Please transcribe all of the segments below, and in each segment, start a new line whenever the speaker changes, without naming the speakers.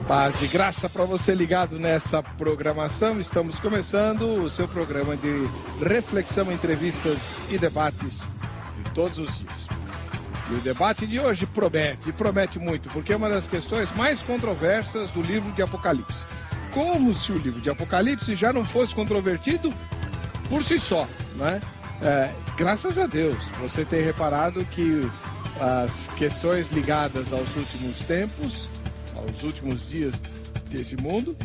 Paz e graça para você ligado nessa programação. Estamos começando o seu programa de reflexão, entrevistas e debates de todos os dias. E o debate de hoje promete muito, porque é uma das questões mais controversas do livro de Apocalipse. Como se o livro de Apocalipse já não fosse controvertido por si só, né? Graças a Deus, você tem reparado que as questões ligadas aos últimos tempos, aos últimos dias desse mundo,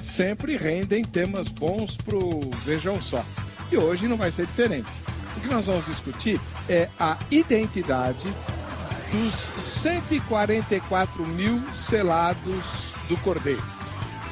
sempre rendem temas bons pro Vejam Só. E hoje não vai ser diferente. O que nós vamos discutir é a identidade dos 144 mil selados do Cordeiro.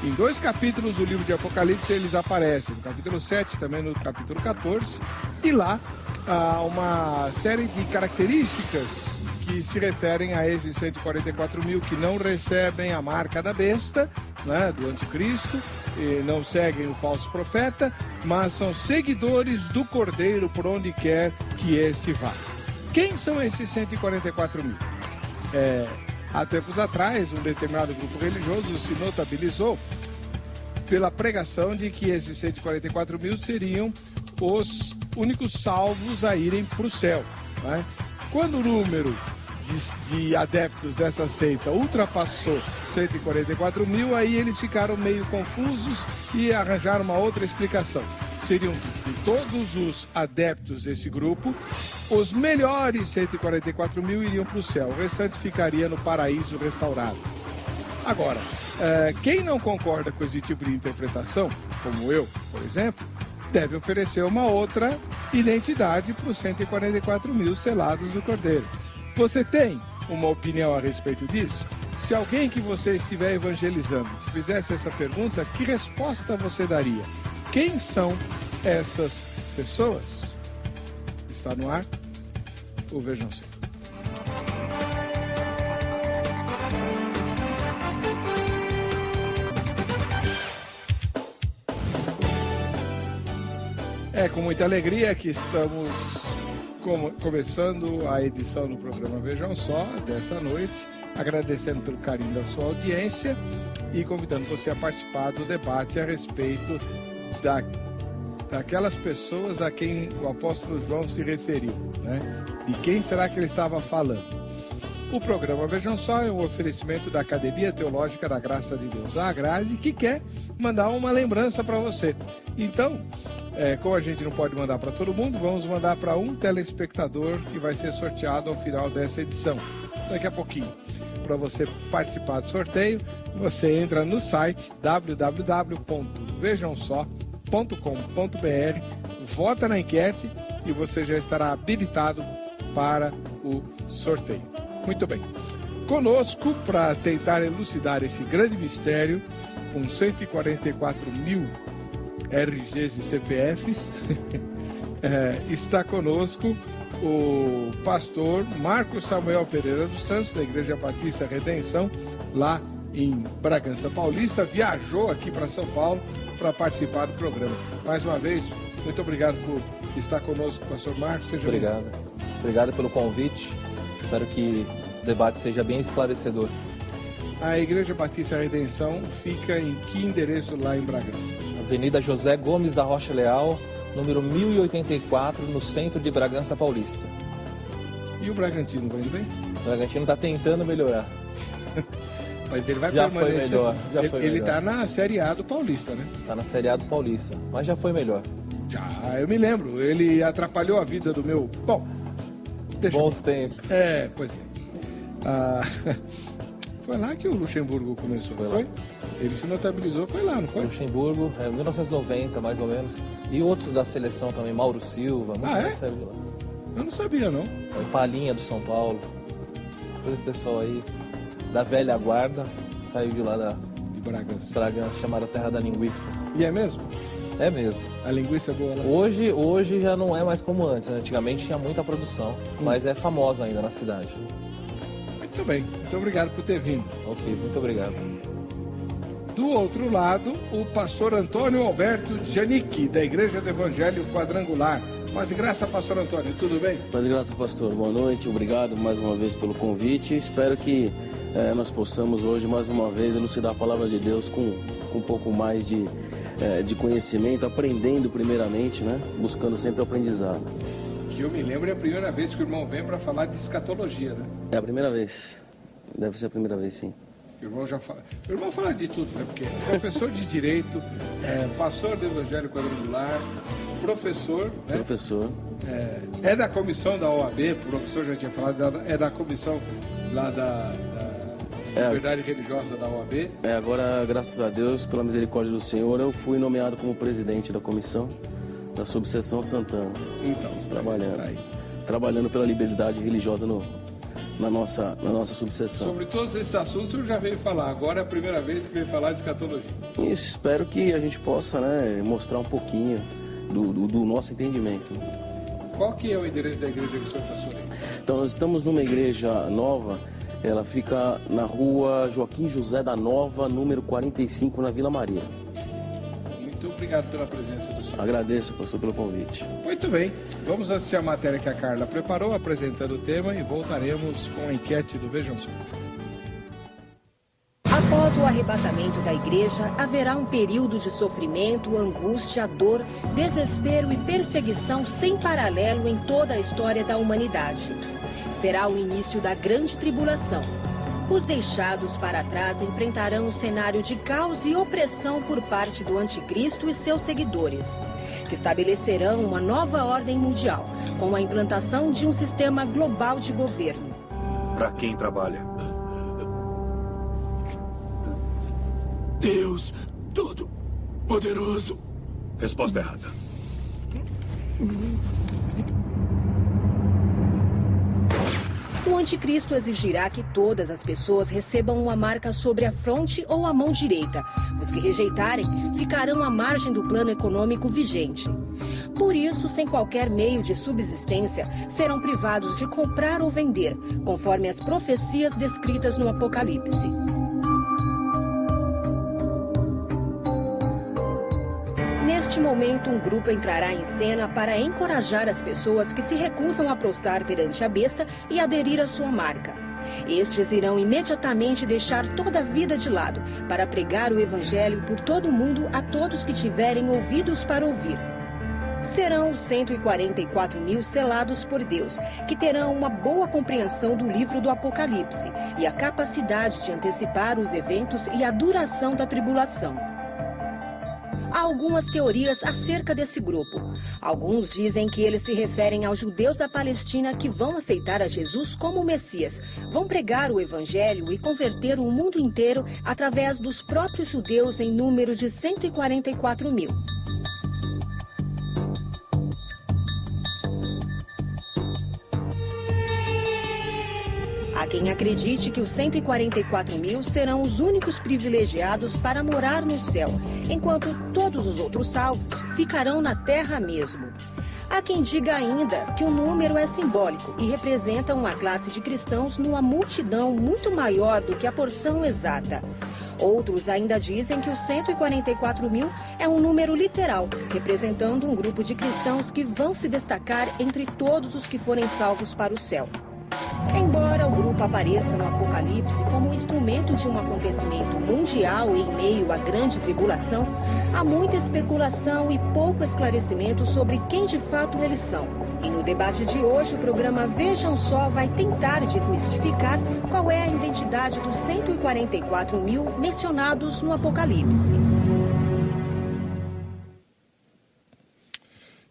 Em 2 capítulos do livro de Apocalipse eles aparecem, no capítulo 7, também no capítulo 14, e lá há uma série de características que se referem a esses 144 mil que não recebem a marca da besta, né, do anticristo, e não seguem o falso profeta, mas são seguidores do Cordeiro por onde quer que este vá. Quem são esses 144 mil? Há tempos atrás, um determinado grupo religioso se notabilizou pela pregação de que esses 144 mil seriam os únicos salvos a irem para o céu, né? Quando o número de adeptos dessa seita ultrapassou 144 mil, aí eles ficaram meio confusos e arranjaram uma outra explicação. Seriam de todos os adeptos desse grupo, os melhores 144 mil iriam para o céu, o restante ficaria no paraíso restaurado. Agora, quem não concorda com esse tipo de interpretação, como eu, por exemplo, deve oferecer uma outra identidade para os 144 mil selados do Cordeiro. Você tem uma opinião a respeito disso? Se alguém que você estiver evangelizando te fizesse essa pergunta, que resposta você daria? Quem são essas pessoas? Está no ar o Vejam Só. É com muita alegria que estamos começando a edição do programa Vejam Só dessa noite, agradecendo pelo carinho da sua audiência e convidando você a participar do debate a respeito daquelas pessoas a quem o apóstolo João se referiu, né? De quem será que ele estava falando? O programa Vejam Só é um oferecimento da Academia Teológica da Graça de Deus, a Agrade, que quer mandar uma lembrança para você. Então, como a gente não pode mandar para todo mundo, vamos mandar para um telespectador que vai ser sorteado ao final dessa edição, daqui a pouquinho. Para você participar do sorteio, você entra no site www.vejamsó.com.br, vota na enquete e você já estará habilitado para o sorteio. Muito bem. Conosco, para tentar elucidar esse grande mistério, com 144 mil RGs e CPFs, está conosco o pastor Marcos Samuel Pereira dos Santos, da Igreja Batista Redenção, lá em Bragança Paulista, viajou aqui para São Paulo para participar do programa. Mais uma vez, muito obrigado por estar conosco, pastor Marcos. Seja
obrigado.
Bem-vindo.
Obrigado pelo convite. Espero que o debate seja bem esclarecedor.
A Igreja Batista Redenção fica em que endereço lá em Bragança?
Avenida José Gomes da Rocha Leal, número 1084, no centro de Bragança Paulista.
E o Bragantino, vai indo bem?
O Bragantino está tentando melhorar.
Mas ele vai
já
permanecer.
Foi melhor, já foi
ele
melhor.
Está na Série A do Paulista, né? Está
na Série A do Paulista, mas já foi melhor.
Já, eu me lembro. Ele atrapalhou a vida do meu... Bom,
bons tempos.
Pois é. Foi lá que o Luxemburgo começou, foi? Ele se notabilizou, foi lá, não foi?
Luxemburgo, 1990, mais ou menos. E outros da seleção também, Mauro Silva.
Saiu de lá. Eu não sabia, não.
O Palinha do São Paulo. Todo esse pessoal aí, da velha guarda, saiu de lá
de Bragança.
Bragança, chamada Terra da Linguiça.
E é mesmo?
É mesmo.
A linguiça é boa lá?
Hoje já não é mais como antes, né? Antigamente tinha muita produção, mas é famosa ainda na cidade.
Muito bem, muito obrigado por ter vindo.
Ok, muito obrigado.
Do outro lado, o pastor Antônio Alberto Janicki, da Igreja do Evangelho Quadrangular. Paz e graça, pastor Antônio, tudo bem?
Paz e graça, pastor. Boa noite, obrigado mais uma vez pelo convite. Espero que nós possamos hoje, mais uma vez, elucidar a palavra de Deus com um pouco mais de conhecimento, aprendendo primeiramente, né? Buscando sempre o aprendizado.
Que eu me lembro, é a primeira vez que o irmão vem para falar de escatologia, né?
É a primeira vez. Deve ser a primeira vez, sim.
O irmão já fala. O irmão fala de tudo, né? Porque é professor de direito, pastor do Evangelho Quadrangular, professor, né?
Professor.
É da comissão da OAB, o professor já tinha falado, é da comissão lá da Liberdade Religiosa da OAB.
Agora, graças a Deus, pela misericórdia do Senhor, eu fui nomeado como presidente da comissão da Subseção Santana.
Então,
estamos trabalhando.
Tá aí.
Trabalhando pela liberdade religiosa na nossa subseção.
Sobre todos esses assuntos eu já veio falar, agora é a primeira vez que veio falar de escatologia.
Isso, espero que a gente possa, né, mostrar um pouquinho do nosso entendimento.
Qual que é o endereço da igreja que o senhor passou aí?
Então, nós estamos numa igreja nova, ela fica na rua Joaquim José da Nova, número 45, na Vila Maria.
Muito obrigado pela presença do senhor.
Agradeço, pastor, pelo convite.
Muito bem, vamos assistir a matéria que a Carla preparou, apresentando o tema, e voltaremos com a enquete do Vejam Só.
Após o arrebatamento da igreja, haverá um período de sofrimento, angústia, dor, desespero e perseguição sem paralelo em toda a história da humanidade. Será o início da grande tribulação. Os deixados para trás enfrentarão um cenário de caos e opressão por parte do anticristo e seus seguidores, que estabelecerão uma nova ordem mundial, com a implantação de um sistema global de governo.
Para quem trabalha?
Deus Todo-Poderoso.
Resposta errada.
O anticristo exigirá que todas as pessoas recebam uma marca sobre a fronte ou a mão direita. Os que rejeitarem ficarão à margem do plano econômico vigente. Por isso, sem qualquer meio de subsistência, serão privados de comprar ou vender, conforme as profecias descritas no Apocalipse. Neste momento, um grupo entrará em cena para encorajar as pessoas que se recusam a prostrar perante a besta e aderir à sua marca. Estes irão imediatamente deixar toda a vida de lado para pregar o evangelho por todo o mundo a todos que tiverem ouvidos para ouvir. Serão os 144 mil selados por Deus, que terão uma boa compreensão do livro do Apocalipse e a capacidade de antecipar os eventos e a duração da tribulação. Há algumas teorias acerca desse grupo. Alguns dizem que eles se referem aos judeus da Palestina que vão aceitar a Jesus como Messias, vão pregar o evangelho e converter o mundo inteiro através dos próprios judeus em número de 144 mil. Há quem acredite que os 144 mil serão os únicos privilegiados para morar no céu, enquanto todos os outros salvos ficarão na terra mesmo. Há quem diga ainda que o número é simbólico e representa uma classe de cristãos numa multidão muito maior do que a porção exata. Outros ainda dizem que os 144 mil é um número literal, representando um grupo de cristãos que vão se destacar entre todos os que forem salvos para o céu. Embora o grupo apareça no Apocalipse como um instrumento de um acontecimento mundial em meio à grande tribulação, há muita especulação e pouco esclarecimento sobre quem de fato eles são. E no debate de hoje, o programa Vejam Só vai tentar desmistificar qual é a identidade dos 144 mil mencionados no Apocalipse.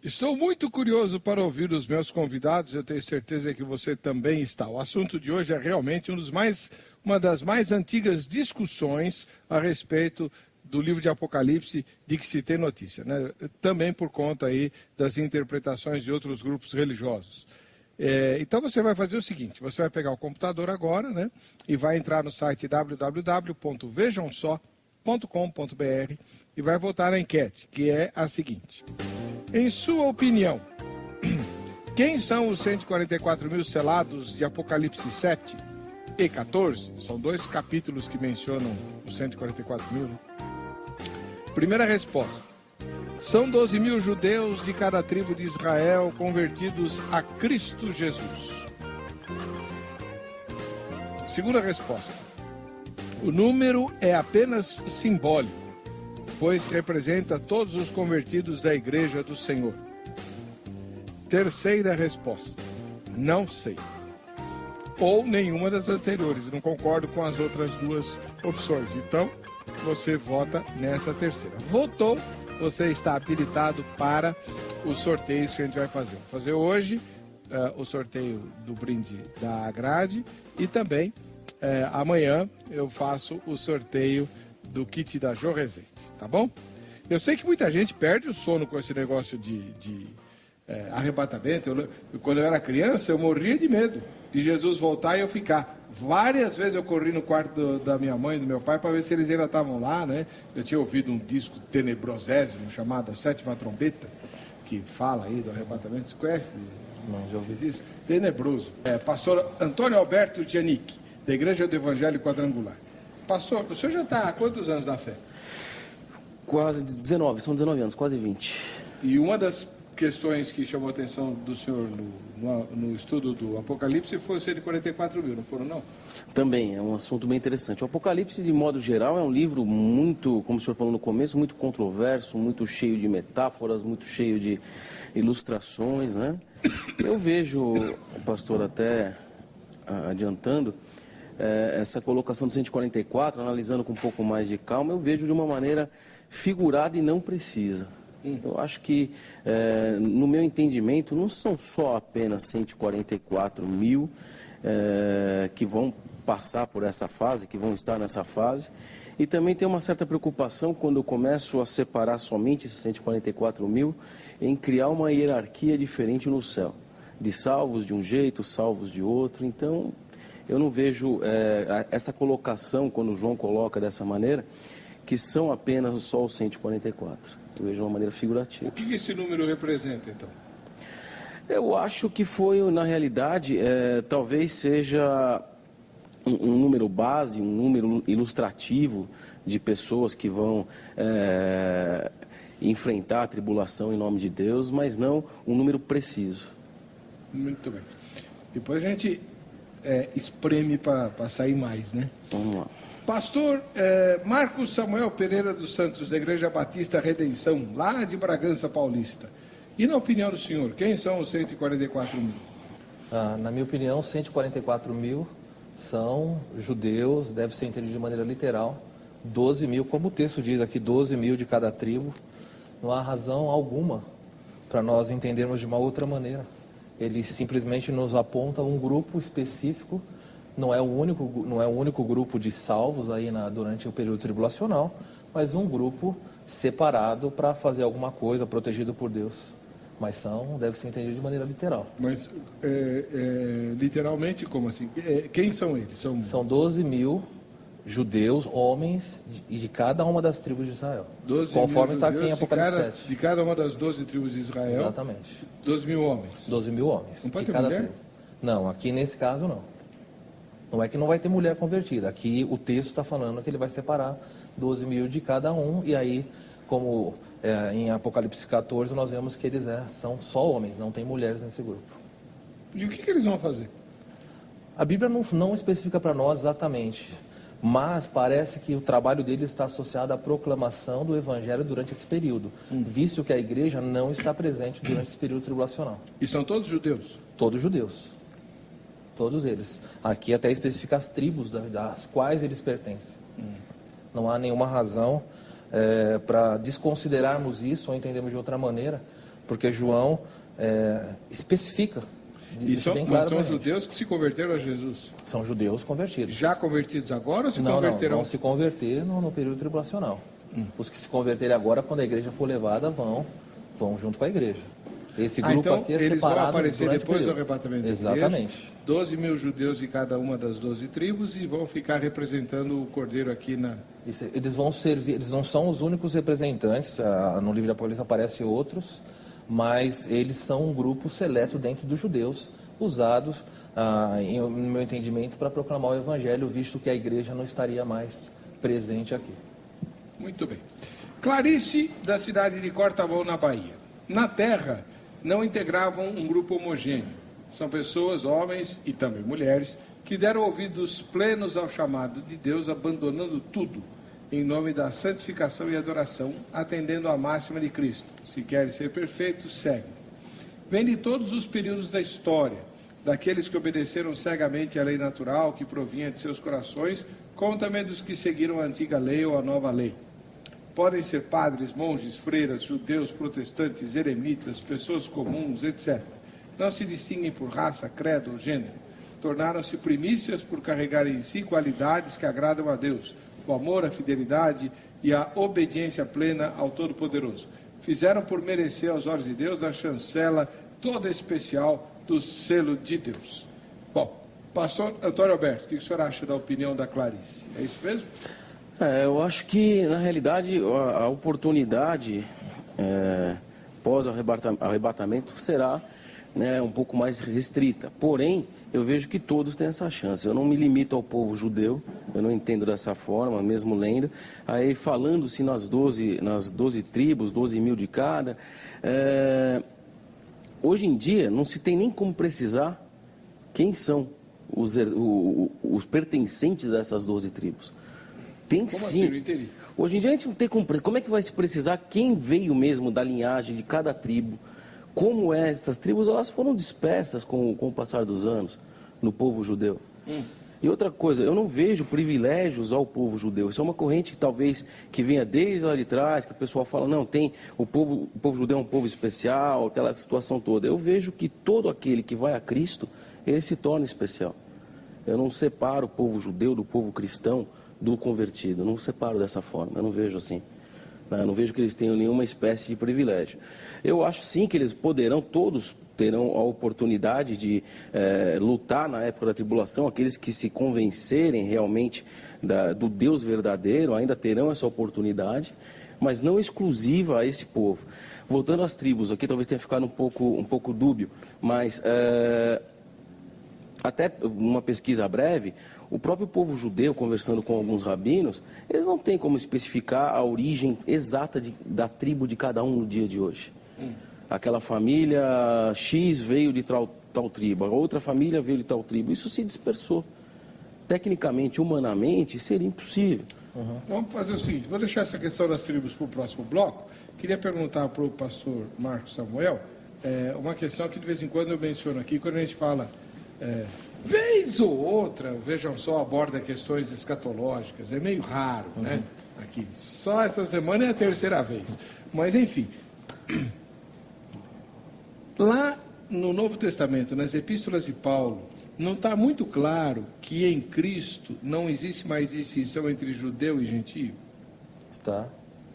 Estou muito curioso para ouvir os meus convidados, eu tenho certeza que você também está. O assunto de hoje é realmente uma das mais antigas discussões a respeito do livro de Apocalipse de que se tem notícia, né? Também por conta aí das interpretações de outros grupos religiosos. Então você vai fazer o seguinte, você vai pegar o computador agora, né, e vai entrar no site www.vejamsó.com.br e vai votar na enquete, que é a seguinte: em sua opinião, quem são os 144 mil selados de Apocalipse 7 e 14? São dois capítulos que mencionam os 144 mil. Primeira resposta: são 12 mil judeus de cada tribo de Israel convertidos a Cristo Jesus. Segunda resposta: O número é apenas simbólico, pois representa todos os convertidos da Igreja do Senhor. Terceira resposta: não sei. Ou nenhuma das anteriores, não concordo com as outras duas opções. Então, você vota nessa terceira. Votou, você está habilitado para os sorteios que a gente vai fazer. Vou fazer hoje o sorteio do brinde da grade e também amanhã eu faço o sorteio do kit da Jô Rezende, tá bom? Eu sei que muita gente perde o sono com esse negócio de arrebatamento. Quando eu era criança, eu morria de medo de Jesus voltar e eu ficar. Várias vezes eu corri no quarto da minha mãe e do meu pai para ver se eles ainda estavam lá, né? Eu tinha ouvido um disco tenebrosésimo chamado A Sétima Trombeta, que fala aí do arrebatamento. Você conhece?
Não, já ouvi.
Esse disco? Tenebroso. Pastor Antônio Alberto Giannic, da Igreja do Evangelho Quadrangular. Pastor, o senhor já está há quantos anos na fé?
Quase 19, são 19 anos, quase 20.
E uma das questões que chamou a atenção do senhor no estudo do Apocalipse foi os 144 mil, não foram, não?
Também, é um assunto bem interessante. O Apocalipse, de modo geral, é um livro muito, como o senhor falou no começo, muito controverso, muito cheio de metáforas, muito cheio de ilustrações, né? Eu vejo, pastor, até adiantando, essa colocação do 144, analisando com um pouco mais de calma, eu vejo de uma maneira figurada e não precisa. Eu acho que, no meu entendimento, não são só apenas 144 mil que vão passar por essa fase, que vão estar nessa fase. E também tem uma certa preocupação quando eu começo a separar somente esses 144 mil em criar uma hierarquia diferente no céu. De salvos de um jeito, salvos de outro. Então, eu não vejo essa colocação, quando João coloca dessa maneira, que são apenas só os 144. Eu vejo de uma maneira figurativa.
O que esse número representa, então?
Eu acho que foi, na realidade, talvez seja um número base, um número ilustrativo de pessoas que vão enfrentar a tribulação em nome de Deus, mas não um número preciso.
Muito bem. Depois a gente espreme para sair mais, né?
Vamos lá.
Pastor Marcos Samuel Pereira dos Santos, da Igreja Batista Redenção, lá de Bragança Paulista. E na opinião do senhor, quem são os 144 mil?
Na minha opinião, 144 mil são judeus, deve ser entendido de maneira literal. 12 mil, como o texto diz aqui, 12 mil de cada tribo. Não há razão alguma para nós entendermos de uma outra maneira. Ele simplesmente nos aponta um grupo específico. Não é o único grupo de salvos aí durante o período tribulacional, mas um grupo separado para fazer alguma coisa, protegido por Deus. Mas deve ser entendido de maneira literal.
Mas, literalmente, como assim? Quem são eles?
São 12 mil judeus, homens, de cada uma das tribos de Israel.
12
conforme
está
aqui em Apocalipse 7.
De cada uma das 12 tribos de Israel?
Exatamente.
12 mil homens?
12 mil homens.
Não pode
de
ter
cada
mulher?
tribo. Não, aqui nesse caso não. Não é que não vai ter mulher convertida. Aqui o texto está falando que ele vai separar 12 mil de cada um. E aí, como em Apocalipse 14, nós vemos que eles são só homens, não tem mulheres nesse grupo.
E o que eles vão fazer?
A Bíblia não especifica para nós exatamente, mas parece que o trabalho deles está associado à proclamação do Evangelho durante esse período, visto que a igreja não está presente durante esse período tribulacional.
E são todos judeus?
Todos judeus. Todos eles. Aqui até especifica as tribos das quais eles pertencem. Não há nenhuma razão para desconsiderarmos isso ou entendermos de outra maneira, porque João especifica.
E são judeus que se converteram a Jesus?
São judeus convertidos.
Já convertidos agora ou se converterão?
Não, vão se converter no período tribulacional. Os que se converterem agora, quando a igreja for levada, vão junto com a igreja. Esse grupo
então,
aqui é
eles
separado.
Vão aparecer depois do arrebatamento.
Exatamente.
12 mil judeus de cada uma das 12 tribos e vão ficar representando o Cordeiro aqui na...
Isso, eles vão servir, eles não são os únicos representantes, no livro de Apocalipse aparecem outros, mas eles são um grupo seleto dentro dos judeus, usados, no meu entendimento, para proclamar o Evangelho, visto que a igreja não estaria mais presente aqui.
Muito bem. Clarice, da cidade de Cortamão, na Bahia. Na Terra, não integravam um grupo homogêneo. São pessoas, homens e também mulheres, que deram ouvidos plenos ao chamado de Deus, abandonando tudo, em nome da santificação e adoração, atendendo à máxima de Cristo. Se queres ser perfeito, segue. Vem de todos os períodos da história, daqueles que obedeceram cegamente à lei natural que provinha de seus corações, como também dos que seguiram a antiga lei ou a nova lei. Podem ser padres, monges, freiras, judeus, protestantes, eremitas, pessoas comuns, etc. Não se distinguem por raça, credo ou gênero. Tornaram-se primícias por carregarem em si qualidades que agradam a Deus, o amor, a fidelidade e a obediência plena ao Todo-Poderoso. Fizeram por merecer aos olhos de Deus a chancela toda especial do selo de Deus. Bom, pastor Antônio Alberto, o que o senhor acha da opinião da Clarice? É isso mesmo?
Eu acho que, na realidade, a oportunidade pós-arrebatamento será um pouco mais restrita. Porém, eu vejo que todos têm essa chance. Eu não me limito ao povo judeu, eu não entendo dessa forma, mesmo lendo. Aí, falando-se nas 12 tribos, 12 mil de cada, hoje em dia não se tem nem como precisar quem são os pertencentes a essas 12 tribos. Tem
Como
sim.
assim? Não entendi.
Hoje em dia a gente não tem como. Como é que vai se precisar quem veio mesmo da linhagem de cada tribo? Como essas tribos elas foram dispersas com o passar dos anos no povo judeu. E outra coisa, eu não vejo privilégios ao povo judeu. Isso é uma corrente que talvez que venha desde lá de trás, que o pessoal fala, não, tem o povo judeu é um povo especial, aquela situação toda. Eu vejo que todo aquele que vai a Cristo, ele se torna especial. Eu não separo o povo judeu do povo cristão do convertido. Eu não separo dessa forma, eu não vejo assim. Eu não vejo que eles tenham nenhuma espécie de privilégio. Eu acho sim que eles todos terão a oportunidade de lutar na época da tribulação. Aqueles que se convencerem realmente do Deus verdadeiro ainda terão essa oportunidade, mas não exclusiva a esse povo. Voltando às tribos, aqui talvez tenha ficado um pouco dúbio, mas até uma pesquisa breve, o próprio povo judeu, conversando com alguns rabinos, eles não têm como especificar a origem exata da tribo de cada um no dia de hoje. Aquela família X veio de tal tribo, a outra família veio de tal tribo. Isso se dispersou. Tecnicamente, humanamente, seria impossível.
Vamos fazer o seguinte, vou deixar essa questão das tribos para o próximo bloco. Queria perguntar para o pastor Marcos Samuel uma questão que de vez em quando eu menciono aqui, quando a gente fala... vez ou outra, vejam só, aborda questões escatológicas, é meio raro, né? Aqui, só essa semana é a terceira vez. Mas, enfim, lá no Novo Testamento, nas epístolas de Paulo, não está muito claro que em Cristo não existe mais distinção entre judeu e gentio?
Está.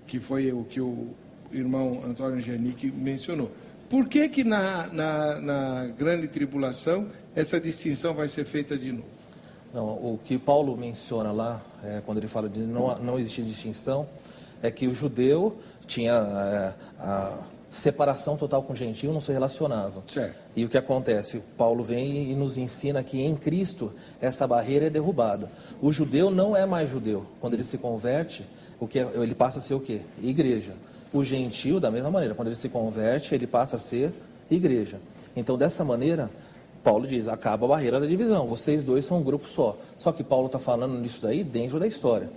Que foi o que o irmão Antônio Angenique mencionou. Por que na grande tribulação essa distinção vai ser feita de novo?
Não, o que Paulo menciona lá, quando ele fala de não existir distinção, é que o judeu tinha a separação total com o gentio, não se relacionava.
Certo.
E o que acontece? Paulo vem e nos ensina que em Cristo essa barreira é derrubada. O judeu não é mais judeu. Quando ele se converte, ele passa a ser o quê? Igreja. O gentio, da mesma maneira, quando ele se converte, ele passa a ser igreja. Então, dessa maneira, Paulo diz, acaba a barreira da divisão. Vocês dois são um grupo só. Só que Paulo está falando nisso daí dentro da história.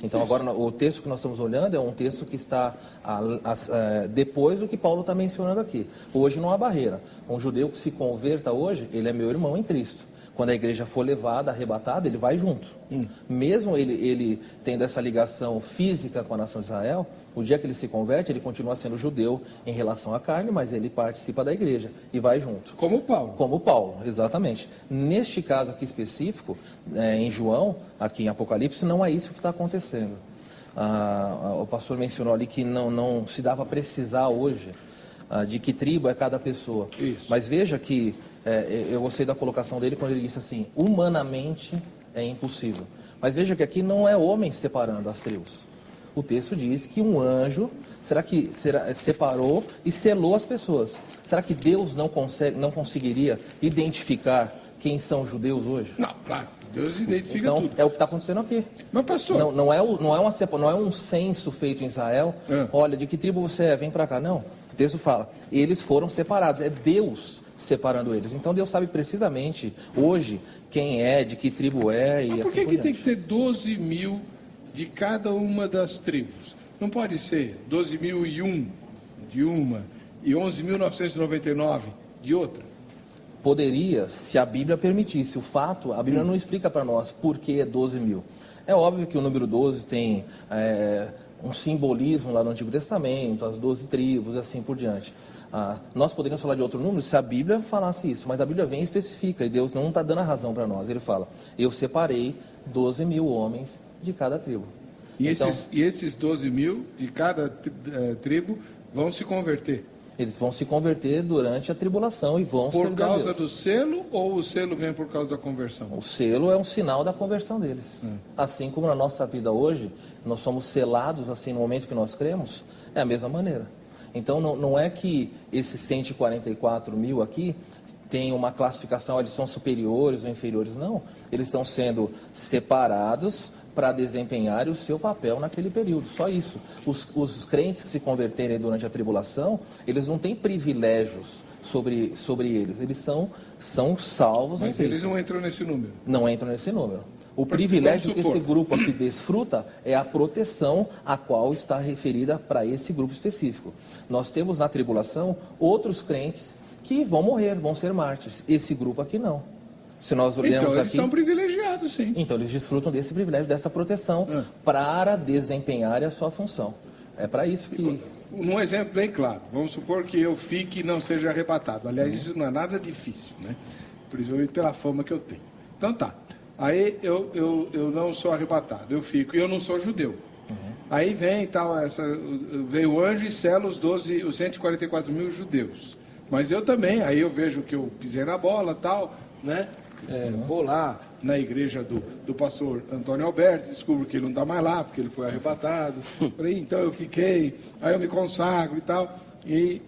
Então, agora, o texto que nós estamos olhando é um texto que está depois do que Paulo está mencionando aqui. Hoje não há barreira. Um judeu que se converta hoje, ele é meu irmão em Cristo. Quando a igreja for levada, arrebatada, ele vai junto. Mesmo ele tendo essa ligação física com a nação de Israel, o dia que ele se converte, ele continua sendo judeu em relação à carne, mas ele participa da igreja e vai junto.
Como Paulo.
Como Paulo, exatamente. Neste caso aqui específico, em João, aqui em Apocalipse, não é isso que está acontecendo. O pastor mencionou ali que não se dá para precisar hoje de que tribo é cada pessoa.
Isso.
Mas veja que eu gostei da colocação dele quando ele disse assim, humanamente é impossível. Mas veja que aqui não é homem separando as tribos. O texto diz que um anjo, separou e selou as pessoas. Será que Deus não conseguiria identificar quem são judeus hoje?
Não, claro, Deus identifica
então,
tudo.
é o que está acontecendo aqui.
Mas, pastor...
Não é um censo feito em Israel. Olha, de que tribo você é? Vem para cá. Não. O texto fala, eles foram separados. É Deus separando eles. Então Deus sabe precisamente hoje quem é, de que tribo é e
Mas por
assim por
que tem
diante.
que ter 12 mil de cada uma das tribos? Não pode ser 12.001 de uma e 11.999 de outra?
Poderia, se a Bíblia permitisse. O fato, a Bíblia não explica para nós por que é 12 mil. É óbvio que o número 12 tem um simbolismo lá no Antigo Testamento, as 12 tribos, assim por diante. Nós poderíamos falar de outro número se a Bíblia falasse isso, mas a Bíblia vem e especifica, e Deus não está dando a razão para nós. Ele fala, eu separei 12 mil homens de cada tribo.
E
Então,
esses 12 mil de cada tribo vão se converter?
eles vão se converter durante a tribulação e vão
Por
servir a
causa
Deus.
do selo ou o selo vem por causa da conversão?
O selo é um sinal da conversão deles. Assim como na nossa vida hoje, nós somos selados assim no momento que nós cremos, é a mesma maneira. Então não é que esses 144 mil aqui tem uma classificação, eles são superiores ou inferiores, não. Eles estão sendo separados para desempenharem o seu papel naquele período, só isso. Os crentes que se converterem durante a tribulação, eles não têm privilégios sobre eles são salvos em
Mas eles
Cristo.
não entram nesse número.
Não entram nesse número. O
Vamos
privilégio que
supor.
esse grupo aqui desfruta é a proteção a qual está referida para esse grupo específico. Nós temos na tribulação outros crentes que vão morrer, vão ser mártires. Esse grupo aqui não. Se nós olharmos
Então eles
aqui,
são privilegiados, sim.
então eles desfrutam desse privilégio, dessa proteção para desempenhar a sua função. É para isso que...
Um exemplo bem claro. Vamos supor que eu fique e não seja arrebatado. Aliás, isso não é nada difícil, né? Principalmente pela fama que eu tenho. Então tá. Aí eu não sou arrebatado, eu fico. E eu não sou judeu. Aí vem tal, veio o anjo e sela os 144 mil judeus. Mas eu também, aí eu vejo que eu pisei na bola tal, né? Vou lá na igreja do pastor Antônio Alberto, descubro que ele não está mais lá, porque ele foi arrebatado. Falei, então eu fiquei, aí eu me consagro e tal, e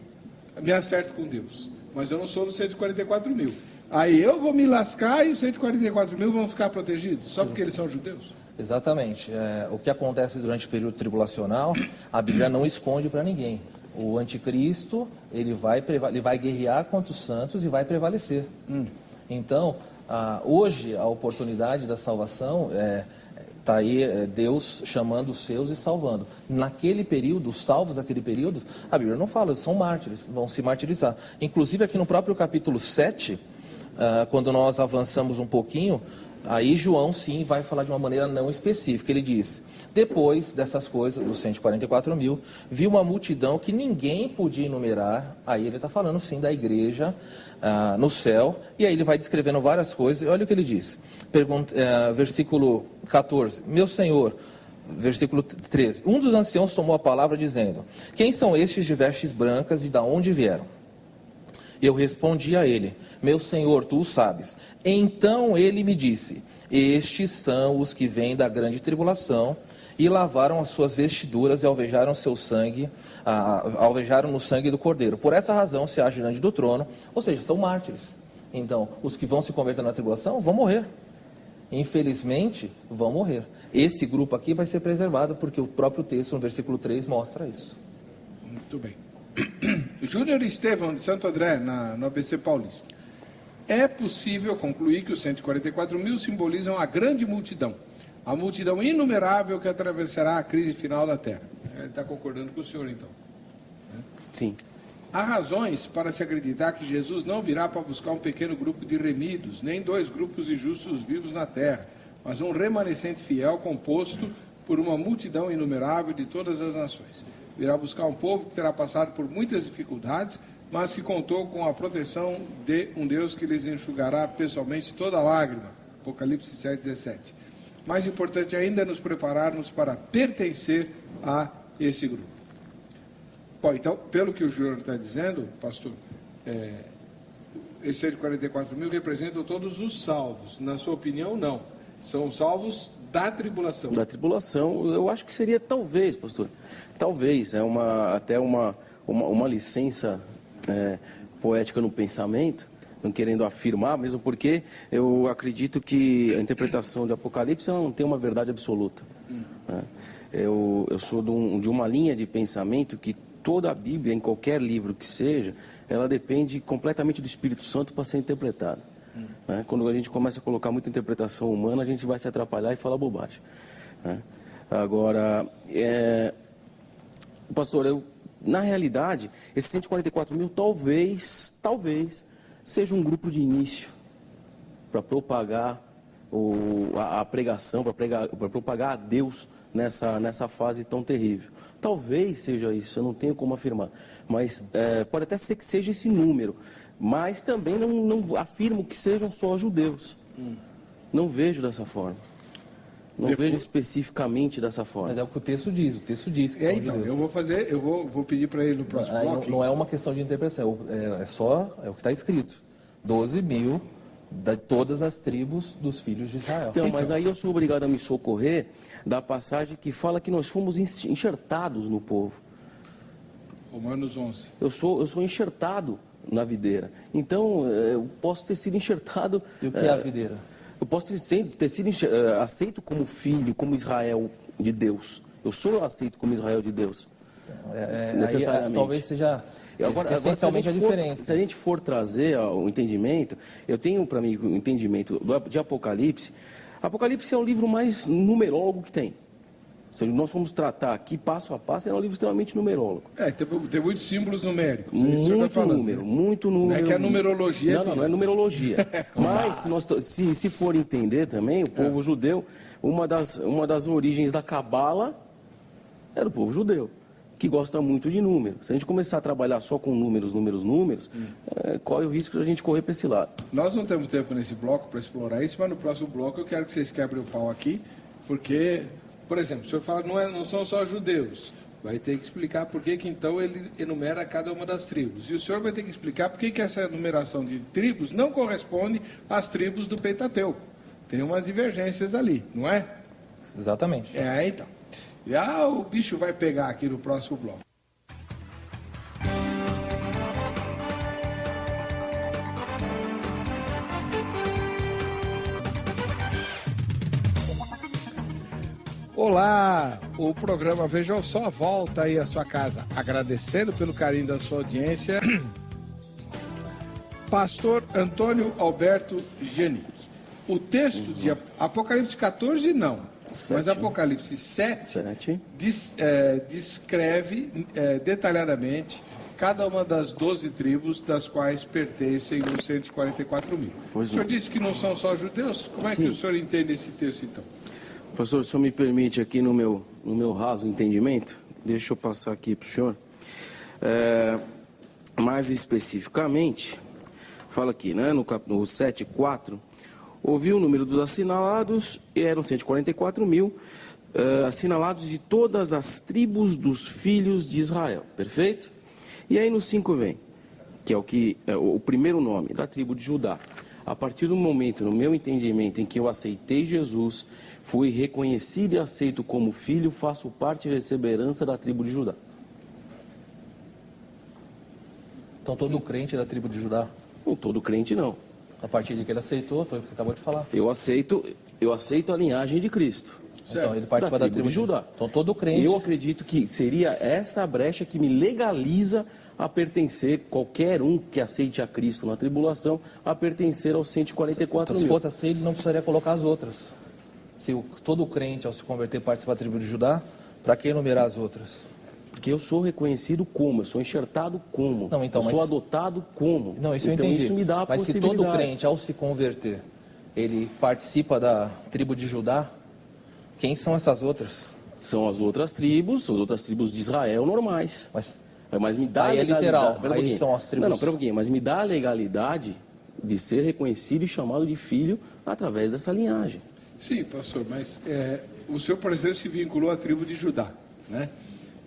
me acerto com Deus. Mas eu não sou dos 144 mil. Aí eu vou me lascar e os 144 mil vão ficar protegidos, só porque eles são judeus?
Exatamente. O que acontece durante o período tribulacional, a Bíblia não esconde para ninguém. O anticristo, ele vai guerrear contra os santos e vai prevalecer. Então, hoje, a oportunidade da salvação está aí Deus chamando os seus e salvando. Naquele período, os salvos daquele período, a Bíblia não fala, eles são mártires, vão se martirizar. Inclusive, aqui no próprio capítulo 7, quando nós avançamos um pouquinho, aí João sim vai falar de uma maneira não específica. Ele diz, depois dessas coisas, dos 144 mil, viu uma multidão que ninguém podia enumerar. Aí ele está falando sim da igreja no céu, e aí ele vai descrevendo várias coisas. E olha o que ele diz, versículo 14, meu Senhor, versículo 13, um dos anciãos tomou a palavra dizendo, quem são estes de vestes brancas e de onde vieram? Eu respondi a ele, meu Senhor, tu o sabes. Então ele me disse, estes são os que vêm da grande tribulação e lavaram as suas vestiduras e alvejaram seu sangue, alvejaram no sangue do Cordeiro. Por essa razão se acham diante do trono, ou seja, são mártires. Então, os que vão se converter na tribulação vão morrer. Infelizmente, vão morrer. Esse grupo aqui vai ser preservado porque o próprio texto, no versículo 3, mostra isso.
Muito bem. Júnior Estevão, de Santo André, no ABC Paulista. É possível concluir que os 144 mil simbolizam a grande multidão, a multidão inumerável que atravessará a crise final da Terra. Ele está concordando com o senhor, então?
Sim.
Há razões para se acreditar que Jesus não virá para buscar um pequeno grupo de remidos, nem 2 grupos de justos vivos na Terra, mas um remanescente fiel composto por uma multidão inumerável de todas as nações. Virá buscar um povo que terá passado por muitas dificuldades, mas que contou com a proteção de um Deus que lhes enxugará pessoalmente toda lágrima. Apocalipse 7:17. Mais importante ainda é nos prepararmos para pertencer a esse grupo. Bom, então, pelo que o Júnior está dizendo, pastor, esses 144 mil representam todos os salvos. Na sua opinião, não. São salvos da tribulação.
Da tribulação, eu acho que seria talvez, pastor. Talvez, até uma licença poética no pensamento, não querendo afirmar, mesmo porque eu acredito que a interpretação de Apocalipse não tem uma verdade absoluta. Né? Eu sou de uma linha de pensamento que toda a Bíblia, em qualquer livro que seja, ela depende completamente do Espírito Santo para ser interpretada. Né? Quando a gente começa a colocar muita interpretação humana, a gente vai se atrapalhar e falar bobagem. Né? Agora, pastor, na realidade, esses 144 mil talvez seja um grupo de início para propagar a pregação, para propagar a Deus nessa fase tão terrível. Talvez seja isso, eu não tenho como afirmar. Mas pode até ser que seja esse número. Mas também não afirmo que sejam só judeus. Não vejo dessa forma. Não vejo especificamente dessa forma.
Mas é o que o texto diz que são
então,
judeus.
eu vou pedir para ele no próximo bloco.
Não é uma questão de interpretação, é o que está escrito. 12 mil de todas as tribos dos filhos de Israel.
Então, mas aí eu sou obrigado a me socorrer da passagem que fala que nós fomos enxertados no povo.
Romanos 11.
Eu sou enxertado na videira. Então, eu posso ter sido enxertado...
E o que é a videira?
Eu posso ter sido aceito como filho, como Israel de Deus. Eu sou aceito como Israel de Deus. Necessariamente.
Talvez seja essencialmente a diferença.
Se a gente for trazer o entendimento, eu tenho para mim o entendimento de Apocalipse. Apocalipse é o livro mais numerólogo que tem. Se nós formos tratar aqui passo a passo, é um livro extremamente numerólogo.
Tem muitos símbolos numéricos.
Muito número.
Não é que a numerologia...
Não é numerologia. Mas, se for entender também, o povo judeu, uma das origens da Cabala era o povo judeu, que gosta muito de números. Se a gente começar a trabalhar só com números, corre o risco de a gente correr para esse lado.
Nós não temos tempo nesse bloco para explorar isso, mas no próximo bloco eu quero que vocês quebrem o pau aqui, porque... Por exemplo, o senhor fala que não são só judeus. Vai ter que explicar por que então ele enumera cada uma das tribos. E o senhor vai ter que explicar por que essa enumeração de tribos não corresponde às tribos do Pentateuco. Tem umas divergências ali, não é?
Exatamente.
Então. E o bicho vai pegar aqui no próximo bloco. Olá, o programa Vejam Só volta aí à sua casa, agradecendo pelo carinho da sua audiência, Pastor Antônio Alberto Genic. O texto de Apocalipse 14 não,
7.
Mas Apocalipse 7 descreve detalhadamente cada uma das 12 tribos das quais pertencem os 144 mil. O senhor disse que não são só judeus? Como é que o senhor entende esse texto então?
Pastor, o senhor me permite aqui no meu raso entendimento, deixa eu passar aqui para o senhor. Mais especificamente, fala aqui, né, no 7:4, ouvi o número dos assinalados, eram 144 mil, assinalados de todas as tribos dos filhos de Israel, perfeito? E aí no 5 vem, que é o primeiro nome da tribo de Judá. A partir do momento, no meu entendimento, em que eu aceitei Jesus, fui reconhecido e aceito como filho, faço parte e recebo a herança da tribo de Judá.
Então todo crente da tribo de Judá?
Não, todo crente não.
A partir de que ele aceitou, foi o que você acabou de falar.
Eu aceito a linhagem de Cristo.
Então ele participa da tribo de Judá. Então todo crente...
Eu acredito que seria essa a brecha que me legaliza a pertencer, qualquer um que aceite a Cristo na tribulação, a pertencer aos 144 mil.
Se fosse assim, ele não precisaria colocar as outras. Se todo crente, ao se converter, participa da tribo de Judá, para que enumerar as outras?
Porque eu sou reconhecido como, eu sou enxertado como,
não, então,
sou adotado como.
Não, isso
então,
eu entendi.
Isso me dá a
possibilidade. Mas se todo crente, ao se converter, ele participa da tribo de Judá, quem são essas outras?
São as outras tribos de Israel normais. Mas me dá
aí
a legalidade.
É literal, aí são as tribos...
Não, pera um pouquinho, mas me dá a legalidade de ser reconhecido e chamado de filho através dessa linhagem.
Sim, pastor, mas o senhor, por exemplo, se vinculou à tribo de Judá, né?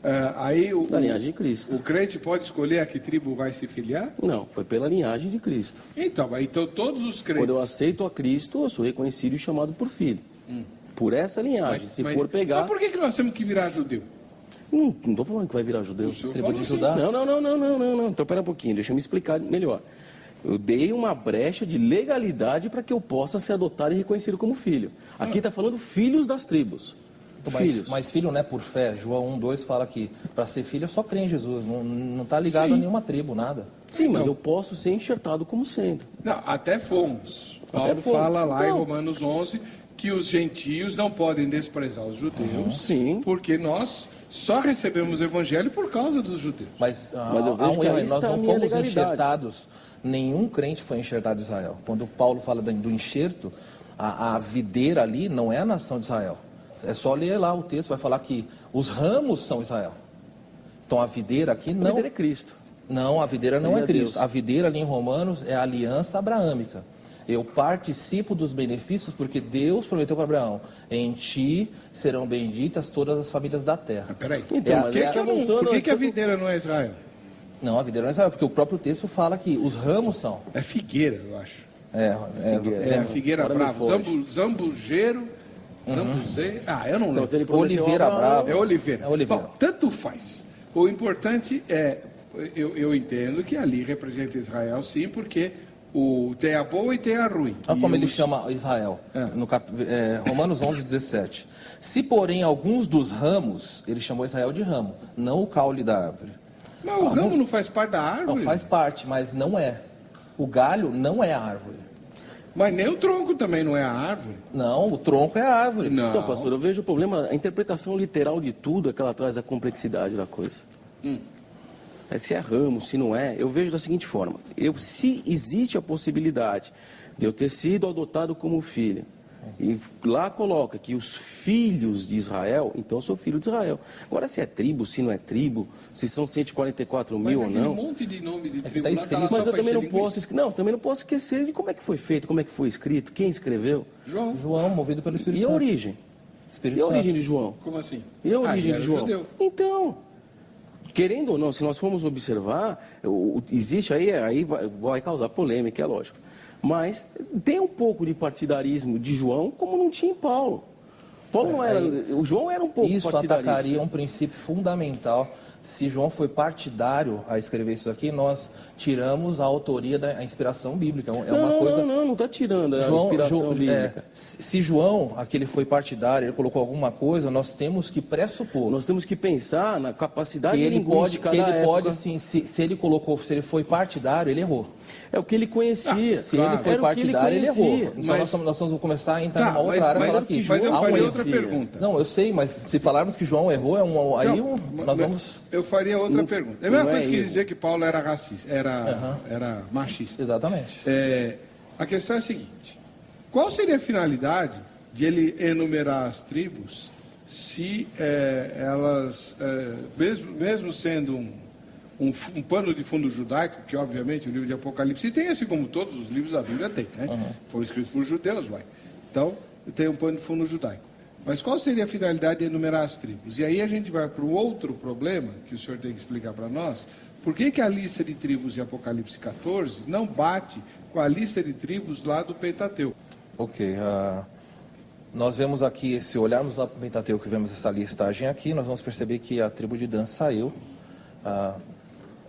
Da linhagem de Cristo.
O crente pode escolher a que tribo vai se filiar?
Não, foi pela linhagem de Cristo.
Então todos os crentes...
Quando eu aceito a Cristo, eu sou reconhecido e chamado por filho. Por essa linhagem, for pegar...
Mas por que nós temos que virar judeu?
Não estou falando que vai virar judeu.
Tribo de Judá?
Não. Então, pera um pouquinho, deixa eu me explicar melhor. Eu dei uma brecha de legalidade para que eu possa ser adotado e reconhecido como filho. Aqui está falando filhos das tribos. Filhos.
Mas filho não é por fé. João 1:2 fala que para ser filho é só crer em Jesus. Não está ligado a nenhuma tribo, nada.
Sim, mas
Não.
eu posso ser enxertado como sendo.
Não, até fomos. Paulo
fomos.
fala lá em
Então.
Romanos 11 que os gentios não podem desprezar os judeus,
Sim.
porque nós só recebemos o evangelho por causa dos judeus.
Mas
eu
há
vejo
um
que
erro
aí
aí. Nós
está a
não
minha
fomos
legalidade.
enxertados. Nenhum crente foi enxertado em Israel. Quando Paulo fala do enxerto, a videira ali não é a nação de Israel. É só ler lá o texto, vai falar que os ramos são Israel. Então a videira aqui
A
não...
videira é Cristo.
Não, a videira não é
Seria
Cristo.
Deus.
A videira ali em Romanos é a aliança abraâmica. Eu participo dos benefícios porque Deus prometeu para Abraão: em ti serão benditas todas as famílias da terra.
Mas peraí,
Então,
por que,
mas
que, eu não-
voltando,
por que a
então-
videira não é Israel?
Não, a videira não é Israel, porque o próprio texto fala que os ramos são.
É figueira, eu acho.
Figueira.
É, figueira
Agora me
brava.
foge.
Zambujeiro. Zambuzeiro. Eu não lembro.
Então, se ele prometeu
Oliveira
Abraão,
brava.
É oliveira.
É oliveira.
Bom, tanto faz. O importante é, eu entendo que ali representa Israel, sim, porque tem a boa e tem a ruim.
Olha
E
como ele
os-
chama Israel, no Romanos 11:17. Se, porém, alguns dos ramos, ele chamou Israel de ramo, não o caule da árvore.
Mas o ramo não faz parte da árvore?
Não, faz parte, mas não é. O galho não é a árvore.
Mas nem o tronco também não é a árvore.
Não, o tronco é a árvore.
Não.
Então, pastor, eu vejo o problema, a interpretação literal de tudo é que ela traz a complexidade da coisa. Se é ramo, se não é, eu vejo da seguinte forma: se existe a possibilidade de eu ter sido adotado como filho, e lá coloca que os filhos de Israel, então eu sou filho de Israel. Agora, se é tribo, se não é tribo, se são 144
Mas
mil ou
aquele
não.
monte de nome de tribo
tá
lá,
escrito.
lá
Mas
só
eu
pra
também não
encher
posso,
linguiça.
também não posso esquecer de como é que foi feito, como é que foi escrito, quem escreveu
João,
João, movido pelo Espírito
e a
Santo.
origem.
Espírito
E a
Santo.
origem de João?
como assim?
E a origem
ele era
de João?
judeu.
Então, querendo ou não, se nós formos observar, existe aí vai causar polêmica, é lógico. Mas tem um pouco de partidarismo de João, como não tinha em Paulo. Paulo não era, o João era um pouco
Isso
partidarista.
atacaria um princípio fundamental. Se João foi partidário a escrever isso aqui, nós tiramos a autoria da inspiração bíblica. É uma coisa...
Não está tirando a inspiração bíblica.
Se João, aqui ele foi partidário, ele colocou alguma coisa, nós temos que pressupor
Nós temos que pensar na capacidade
que ele pode,
linguística
que
da
ele
época.
pode sim, se ele colocou, se ele foi partidário, ele errou.
É o que ele conhecia.
Se
Claro.
ele foi
Era o que
partidário, ele errou.
conhecia.
Então
Mas-
nós vamos começar a entrar
Tá,
numa outra área e falar que
mas
João
eu
há um
faria
erro.
outra pergunta.
Não, eu sei, mas se falarmos que João errou, aí nós vamos...
Eu faria outra pergunta. É a mesma
não é
coisa que
erro.
dizer que Paulo era racista, era machista.
Exatamente.
A questão é a seguinte: qual seria a finalidade de ele enumerar as tribos se elas, mesmo sendo um pano de fundo judaico, que obviamente o livro de Apocalipse tem, assim como todos os livros da Bíblia tem, né? Foram escritos por judeus, vai. Então, tem um pano de fundo judaico. Mas qual seria a finalidade de enumerar as tribos? E aí a gente vai para o outro problema, que o senhor tem que explicar para nós. Por que que a lista de tribos de Apocalipse 14 não bate com a lista de tribos lá do Pentateuco?
Ok. Nós vemos aqui, se olharmos lá para o Pentateuco e vemos essa listagem aqui, nós vamos perceber que a tribo de Dan saiu.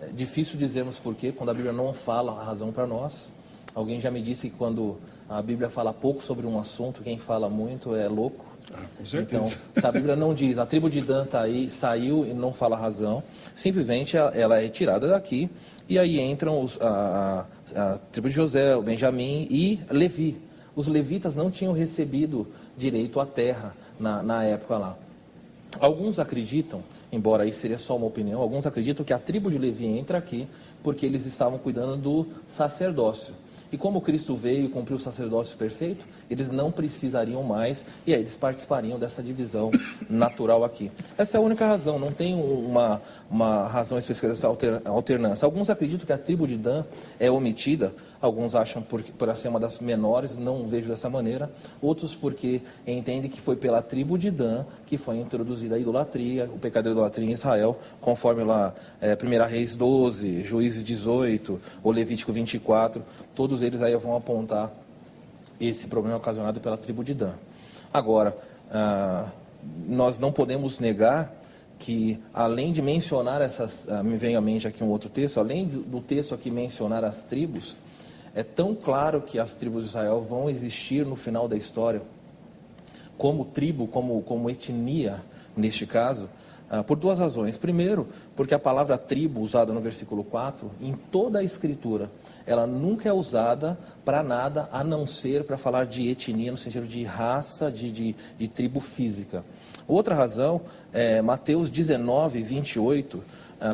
É difícil dizermos porquê, quando a Bíblia não fala a razão para nós. Alguém já me disse que quando a Bíblia fala pouco sobre um assunto, quem fala muito é louco.
Com certeza.
Então, se a Bíblia não diz, a tribo de Dan está aí, saiu e não fala a razão, simplesmente ela é retirada daqui, e aí entram a tribo de José, o Benjamim e Levi. Os levitas não tinham recebido direito à terra na época lá. Alguns acreditam, embora isso seria só uma opinião, alguns acreditam que a tribo de Levi entra aqui porque eles estavam cuidando do sacerdócio. E como Cristo veio e cumpriu o sacerdócio perfeito, eles não precisariam mais, e aí eles participariam dessa divisão natural aqui. Essa é a única razão, não tem uma razão específica dessa alternância. Alguns acreditam que a tribo de Dan é omitida, alguns acham por ser uma das menores, não vejo dessa maneira. Outros porque entendem que foi pela tribo de Dan que foi introduzida a idolatria, o pecado da idolatria em Israel, conforme lá 1 Reis 12, Juízes 18, ou Levítico 24, todos eles aí vão apontar esse problema ocasionado pela tribo de Dan. Agora, nós não podemos negar que, além de mencionar me vem à mente aqui um outro texto, além do texto aqui mencionar as tribos, é tão claro que as tribos de Israel vão existir no final da história. como tribo, como etnia, neste caso, por duas razões. Primeiro, porque a palavra tribo, usada no versículo 4, em toda a Escritura, ela nunca é usada para nada a não ser para falar de etnia, no sentido de raça, de tribo física. Outra razão é Mateus 19, 28,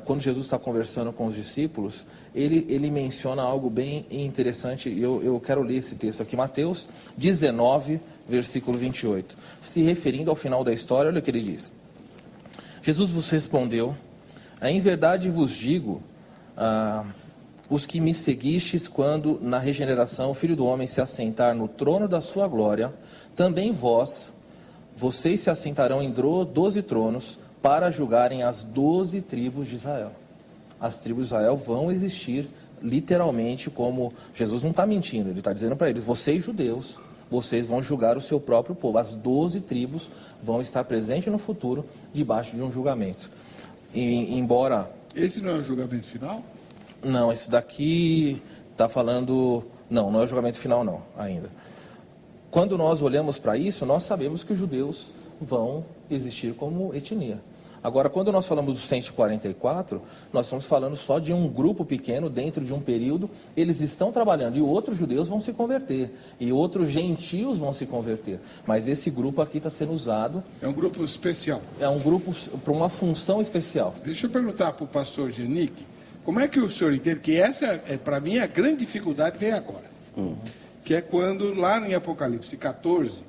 quando Jesus está conversando com os discípulos, ele menciona algo bem interessante, e eu quero ler esse texto aqui, Mateus 19, versículo 28. Se referindo ao final da história, olha o que ele diz. Jesus vos respondeu, em verdade vos digo, os que me seguistes quando na regeneração o Filho do Homem se assentar no trono da sua glória, também vocês se assentarão em 12 tronos para julgarem as 12 tribos de Israel. As tribos de Israel vão existir literalmente, como Jesus não está mentindo, ele está dizendo para eles, vocês judeus, vocês vão julgar o seu próprio povo. As 12 tribos vão estar presentes no futuro, debaixo de um julgamento. E, embora...
Esse não é o julgamento final?
Não, esse daqui está falando... Não é o julgamento final não, ainda. Quando nós olhamos para isso, nós sabemos que os judeus vão existir como etnia. Agora, quando nós falamos dos 144, nós estamos falando só de um grupo pequeno dentro de um período. Eles estão trabalhando e outros judeus vão se converter. E outros gentios vão se converter. Mas esse grupo aqui está sendo usado...
É um grupo especial.
É um grupo para uma função especial.
Deixa eu perguntar para o pastor Genick, como é que o senhor entende que essa, para mim, a grande dificuldade vem agora. Que é quando, lá em Apocalipse 14...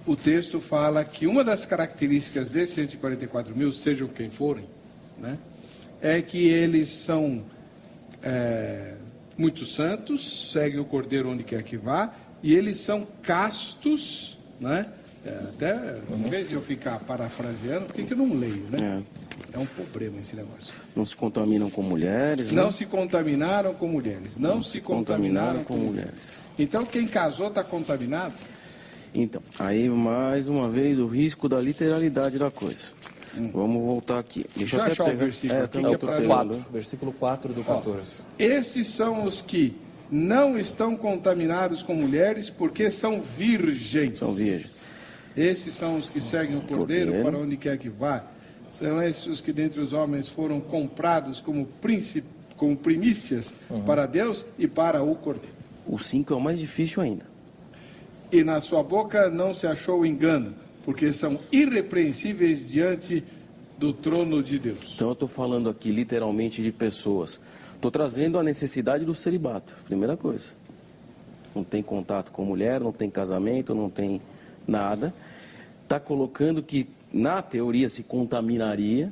O texto fala que uma das características desses 144 mil, sejam quem forem, né, é que eles são muito santos, seguem o Cordeiro onde quer que vá, e eles são castos, né? Até, em vez de eu ficar parafraseando, por que eu não leio, né? É um problema esse negócio.
Não se contaminam com mulheres,
Não se contaminaram com mulheres. Não se contaminaram com mulheres. Então, quem casou está contaminado?
Então, aí mais uma vez o risco da literalidade da coisa. Vamos voltar aqui. Deixa eu até
achar o
pegar.
versículo aqui,
também
que é
tô
pra
pegando.
Versículo 4 do 14.
Estes são os que não estão contaminados com mulheres, porque são virgens.
São virgens.
Esses são os que seguem o Cordeiro para onde quer que vá. São esses os que dentre os homens foram comprados como primícias para Deus e para o Cordeiro.
O 5 é o mais difícil ainda.
E na sua boca não se achou engano, porque são irrepreensíveis diante do trono de Deus.
Então eu estou falando aqui literalmente de pessoas. Estou trazendo a necessidade do celibato, primeira coisa. Não tem contato com mulher, não tem casamento, não tem nada. Está colocando que, na teoria, se contaminaria.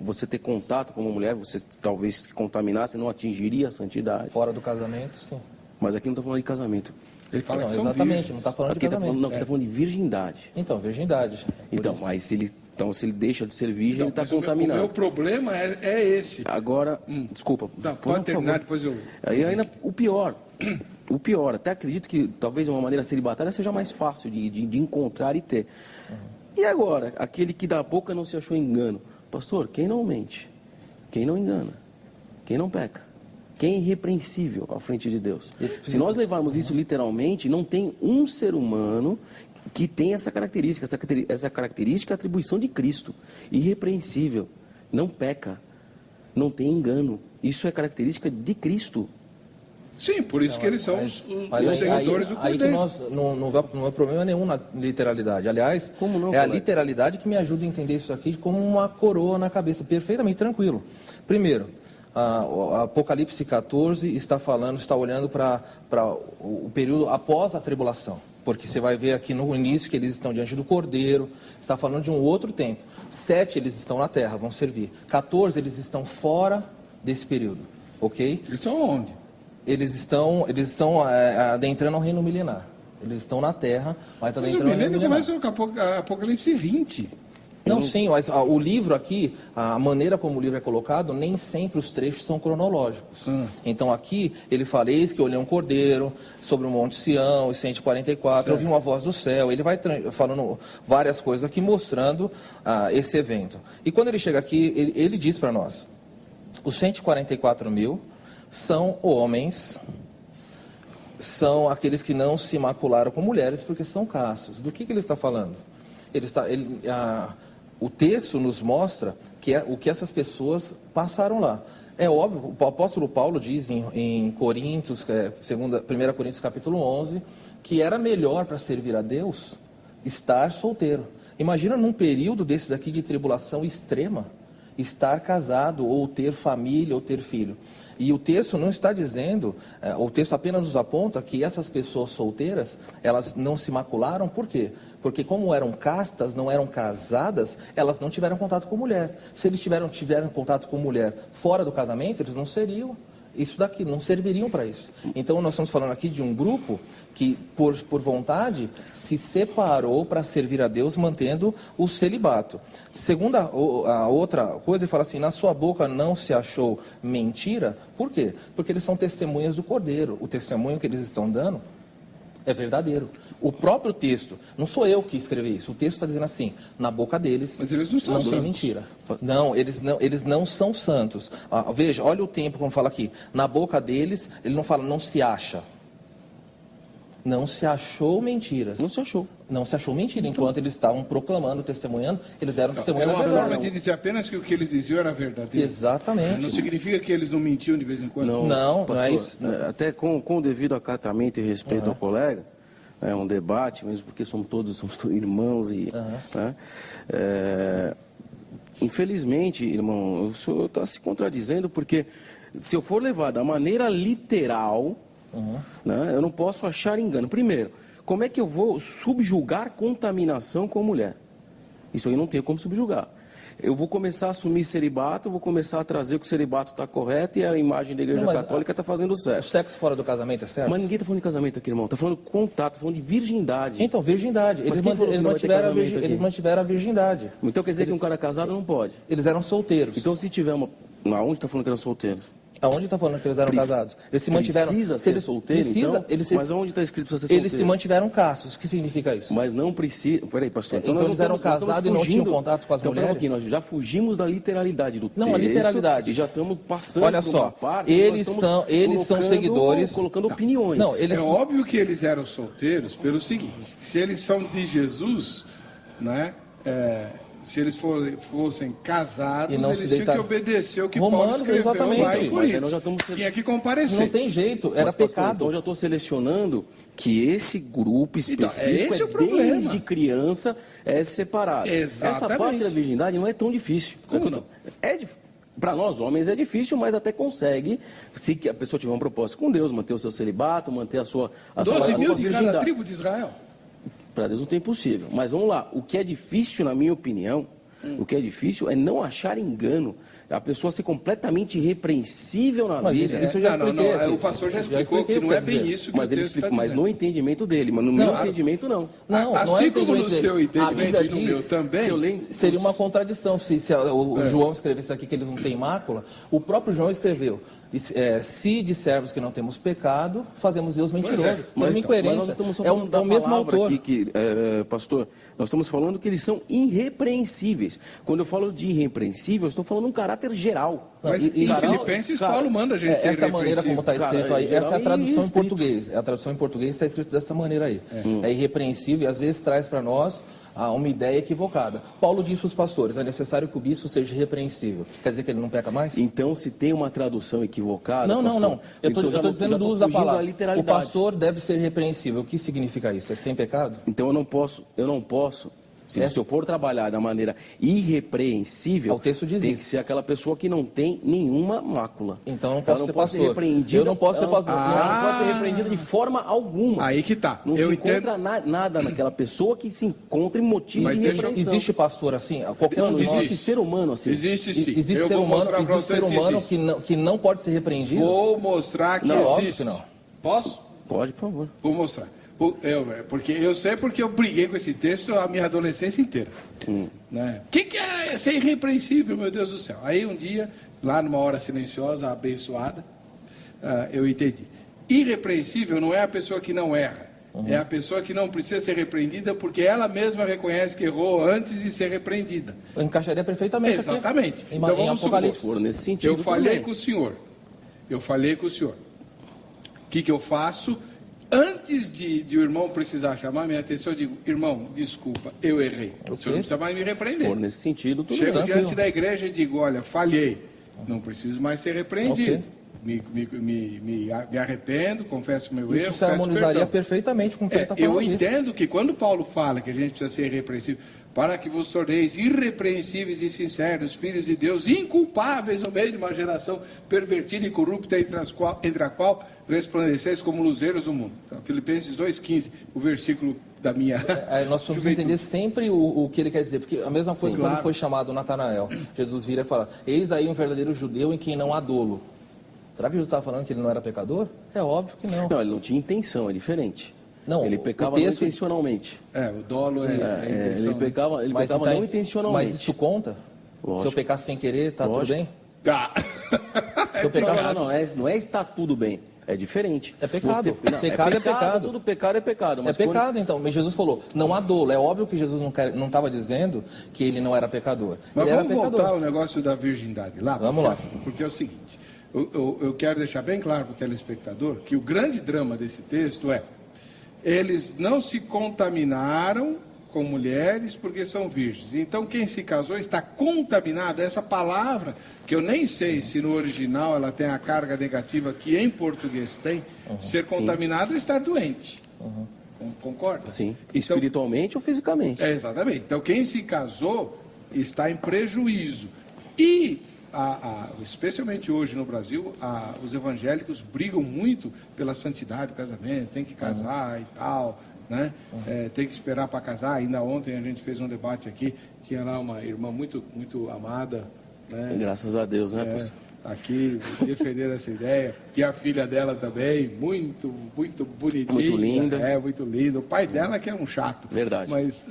Você ter contato com uma mulher, você talvez se contaminasse, não atingiria a santidade.
Fora do casamento, sim.
Mas aqui não está falando de casamento.
Ele fala
Não,
que são
exatamente,
virgens.
não está falando
Aqui
de
está
casamento.
falando, falando de virgindade.
Então, virgindade.
Então,
isso.
mas se ele deixa de ser virgem, ele está
Mas o
contaminado.
meu problema é esse.
Agora, desculpa.
Não,
por
pode terminar,
favor.
depois eu...
Aí ainda o pior, até acredito que talvez uma maneira celibatária seja mais fácil de encontrar e ter. E agora, aquele que da boca não se achou engano. Pastor, quem não mente? Quem não engana? Quem não peca? Quem é irrepreensível à frente de Deus? Se nós levarmos isso literalmente, não tem um ser humano que tem essa característica é a atribuição de Cristo. Irrepreensível, não peca, não tem engano. Isso é característica de Cristo.
Sim, por isso que eles são os seguidores do
aí que
Cordeiro.
nós, não é problema nenhum na literalidade. Aliás,
Como não,
é a
colega?
literalidade que me ajuda a entender isso aqui como uma coroa na cabeça, perfeitamente tranquilo. Primeiro, a Apocalipse 14 está olhando para o período após a tribulação. Porque você vai ver aqui no início que eles estão diante do Cordeiro, está falando de um outro tempo. 7 eles estão na terra, vão servir. 14 eles estão fora desse período, ok?
Eles estão onde?
Eles estão adentrando ao reino milenar. Eles estão na terra, mas
Mas o
adentrando ao reino
milênio
milenar.
começa com Apocalipse 20.
Não, sim, mas o livro aqui, a maneira como o livro é colocado, nem sempre os trechos são cronológicos. Então aqui, ele fala, eis que olhei um cordeiro sobre o Monte Sião, os 144, eu ouvi uma voz do céu. Ele vai falando várias coisas aqui, mostrando esse evento. E quando ele chega aqui, ele diz para nós, os 144 mil são homens são aqueles que não se macularam com mulheres porque são castos. Do que ele está falando? O texto nos mostra o que essas pessoas passaram lá. É óbvio, o apóstolo Paulo diz em Coríntios, 1 Coríntios capítulo 11, que era melhor para servir a Deus estar solteiro. Imagina num período desse daqui de tribulação extrema, estar casado, ou ter família, ou ter filho. E o texto não está dizendo, o texto apenas nos aponta que essas pessoas solteiras, elas não se macularam, por quê? Porque como eram castas, não eram casadas, elas não tiveram contato com mulher. Se eles tiveram contato com mulher fora do casamento, eles não seriam isso daqui, não serviriam para isso. Então nós estamos falando aqui de um grupo que, por vontade, se separou para servir a Deus, mantendo o celibato. Segunda, a outra coisa, ele fala assim, na sua boca não se achou mentira. Por quê? Porque eles são testemunhas do Cordeiro. O testemunho que eles estão dando é verdadeiro. O próprio texto, não sou eu que escrevi isso, o texto está dizendo assim, na boca deles
mas eles não são
não tem
santos.
mentira. Não, eles não são santos. Veja, olha o tempo como fala aqui. Na boca deles, ele não fala, não se acha. Não se achou mentiras.
Não se achou.
Não se achou mentira. Enquanto eles estavam proclamando, testemunhando, eles deram
É
testemunho da
uma
verdade.
forma de dizer apenas que o que eles diziam era verdadeiro.
Exatamente.
Não significa que eles não mentiam de vez em quando.
Não,
pastor,
não é isso.
Até com o devido acatamento e respeito ao colega, é um debate, mesmo porque somos todos irmãos e... né, infelizmente, irmão, o senhor está se contradizendo, porque se eu for levar da maneira literal, né, eu não posso achar engano. Primeiro, como é que eu vou subjugar contaminação com mulher? Isso aí não tem como subjugar. Eu vou começar a assumir celibato, eu vou começar a trazer que o celibato está correto e a imagem da Igreja Católica está fazendo
O
certo.
sexo fora do casamento é certo?
Mas ninguém está falando de casamento aqui, irmão. Está falando de contato, falando de virgindade.
Então, virgindade.
Mas
Eles,
quem falou que não vai ter casamento aqui?
eles mantiveram a virgindade.
Então quer dizer que um cara casado não pode.
Eles eram solteiros.
Então se tiver uma... Aonde está falando que eram solteiros?
Aonde está falando que eles eram casados? Eles se mantiveram...
Precisa
se
ser
eles,
solteiro, então?
Eles,
Mas aonde está escrito para ser solteiro?
eles se mantiveram castos. O que significa isso?
Mas não precisa... Peraí, pastor.
Então
nós
eles
não
eram
estamos- nós estamos
casados e não tinham
fugindo-
contato com as
então, pera um
mulheres?
pouquinho, nós já fugimos da literalidade do
Não, a
texto
literalidade.
E já estamos passando
Olha
por
só,
uma parte...
eles
nós estamos
são
colocando-
seguidores...
Colocando opiniões.
Não, eles...
É óbvio que eles eram solteiros pelo seguinte, se eles são de Jesus, né, se eles fossem casados,
E não
eles
se
tinham que
deitaram.
obedecer o que
Romanos,
Paulo escreveu
exatamente.
lá em
Mas
aí
Coríntios.
nós já estamos-
Tinha que comparecer.
Não tem jeito, era
Mas, pastor,
pecado.
Então eu já estou selecionando que esse grupo específico
esse é o problema.
desde criança é separado.
Exatamente.
Essa parte da virgindade não é tão difícil.
Como não?
Para nós homens é difícil, mas até consegue, se que a pessoa tiver um propósito com Deus, manter o seu celibato, manter a sua
12 mil
sua
de cada
virgindade.
tribo de Israel.
Para Deus não tem impossível. Mas vamos lá, o que é difícil, na minha opinião, o que é difícil é não achar engano. A pessoa ser completamente irrepreensível na
Mas
vida.
isso eu já expliquei aqui.
O pastor já explicou
expliquei
que
o
não
que
é
quer
bem
dizer.
isso que
Mas
o
ele
texto
explica,
está
mas
dizendo.
no entendimento dele, mas no meu entendimento não.
Não,
Assim
não é
como no
entendimento
seu
dele.
entendimento
A
e no
Bíblia
meu
diz,
também,
se eu ler-
seria uma contradição se o João escrevesse aqui que eles não têm mácula. O próprio João escreveu, se dissermos que não temos pecado, fazemos Deus mentiroso. Isso é uma
Mas
incoerência.
nós estamos só
É
falando da
o mesmo
palavra
autor.
aqui, pastor, nós estamos falando que eles são irrepreensíveis. Quando eu falo de irrepreensível, eu estou falando um caráter geral.
Mas
E-
em
Carol,
Filipenses,
cara,
Paulo manda a gente ser
Essa maneira como está
irrepreensível.
escrito aí,
Cara,
essa é a
geral
tradução em
restrito.
português. A tradução em português está escrito dessa maneira aí. É irrepreensível e às vezes traz para nós uma ideia equivocada. Paulo diz para os pastores, é necessário que o bispo seja irrepreensível. Quer dizer que ele não peca mais?
Então, se tem uma tradução equivocada...
Não,
pastor,
Eu
então já
estou dizendo
já
do
tô
uso da
fugindo
palavra. O
literalidade.
pastor deve ser irrepreensível. O que significa isso? É sem pecado?
Então eu não posso. Se eu for trabalhar da maneira irrepreensível,
O texto diz
tem
isso.
que ser aquela pessoa que não tem nenhuma mácula.
Então eu não
Ela
posso ser
pode
pastor.
repreendida-
Eu não posso ser
ela
pastor.
Ela não pode ser repreendida de forma alguma.
Aí que tá.
Não
Eu
se
entendo.
encontra nada naquela pessoa que se encontre motivo
Mas
de
deixa eu-
repreensão.
Existe pastor assim? Qualquer um
Não,
de nós.
existe ser humano assim.
Existe sim.
Existe
Eu
ser
vou
humano,
mostrar pra
existe ser
vocês que
humano
existe.
que não pode ser repreendido?
Vou mostrar que
Não, óbvio
existe.
que não.
Posso?
Pode, por favor.
Vou mostrar. Porque eu sei porque eu briguei com esse texto a minha adolescência inteira. Né? O que é ser irrepreensível, meu Deus do céu? Aí um dia, lá numa hora silenciosa, abençoada, eu entendi. Irrepreensível não é a pessoa que não erra. É a pessoa que não precisa ser repreendida porque ela mesma reconhece que errou antes de ser repreendida.
Eu encaixaria perfeitamente aqui.
Exatamente.
Em,
Então
em
vamos
Apocalipse.
supor.
For nesse sentido
Eu falei
também.
com o senhor. O que eu faço? antes de o irmão precisar chamar minha atenção, eu digo, irmão, desculpa, eu errei. O senhor não precisa mais me
Se
repreender.
for nesse sentido, tudo
Chego
bem.
diante da igreja e digo, olha, falhei, não preciso mais ser repreendido. Me arrependo, confesso meu erro,
Isso se harmonizaria perfeitamente com o que ele está falando.
eu
ali.
entendo que quando Paulo fala que a gente precisa ser irrepreensível, para que vos torneis irrepreensíveis e sinceros, filhos de Deus, inculpáveis no meio de uma geração pervertida e corrupta, entre a qual resplandeceis como luzeiros do mundo. Então, Filipenses 2,15, o versículo da minha
Nós precisamos entender sempre o que ele quer dizer, porque a mesma coisa quando foi chamado Natanael, Jesus vira e fala, eis aí um verdadeiro judeu em quem não há dolo. Será que Jesus estava falando que ele não era pecador? É óbvio que não.
Não, ele não tinha intenção, é diferente.
Não,
ele pecava não intencionalmente.
o dolo é a intenção.
Ele pecava
então,
não intencionalmente.
Mas isso conta?
Lógico.
Se eu pecar sem querer, tá tudo bem?
Tá.
Se eu pecar...
Não é está tudo bem. É diferente.
É pecado.
Pecado
É pecado.
Tudo pecado é pecado. Mas
é pecado, então. Mas Jesus falou, não há dolo. É óbvio que Jesus não estava dizendo que ele não era pecador.
Mas
ele
vamos
era
voltar
pecador.
ao negócio da virgindade lá.
Vamos lá.
Porque é o seguinte, eu quero deixar bem claro para o telespectador que o grande drama desse texto é, eles não se contaminaram com mulheres porque são virgens. Então quem se casou está contaminado. Essa palavra, que eu nem sei se no original ela tem a carga negativa que em português tem, ser contaminado é estar doente. Concorda?
Sim.
Então,
Espiritualmente ou fisicamente.
exatamente. Então quem se casou está em prejuízo. E, especialmente hoje no Brasil, os evangélicos brigam muito pela santidade do casamento, tem que casar e tal, né? Tem que esperar para casar. Ainda ontem a gente fez um debate aqui, tinha lá uma irmã muito, muito amada, né?
Graças a Deus, né, pastor?
Aqui defender essa ideia, que a filha dela também, muito, muito bonitinha.
Muito linda.
Muito linda. O pai dela que é um chato.
Verdade.
Mas...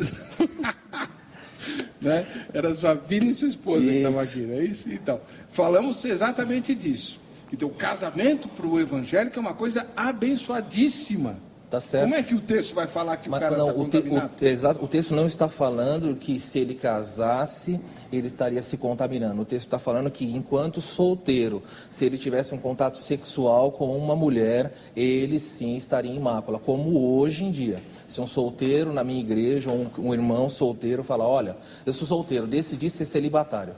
né? Era sua filha e sua esposa que estavam aqui, não é isso? Então, falamos exatamente disso. Então, o casamento para o evangélico é uma coisa abençoadíssima.
Tá certo.
Como é que o texto vai falar que
Mas,
o cara está contaminado?
Exato, o texto não está falando que se ele casasse, ele estaria se contaminando. O texto está falando que enquanto solteiro, se ele tivesse um contato sexual com uma mulher, ele sim estaria em mácula, como hoje em dia. Se um solteiro na minha igreja, ou um irmão solteiro fala, olha, eu sou solteiro, decidi ser celibatário.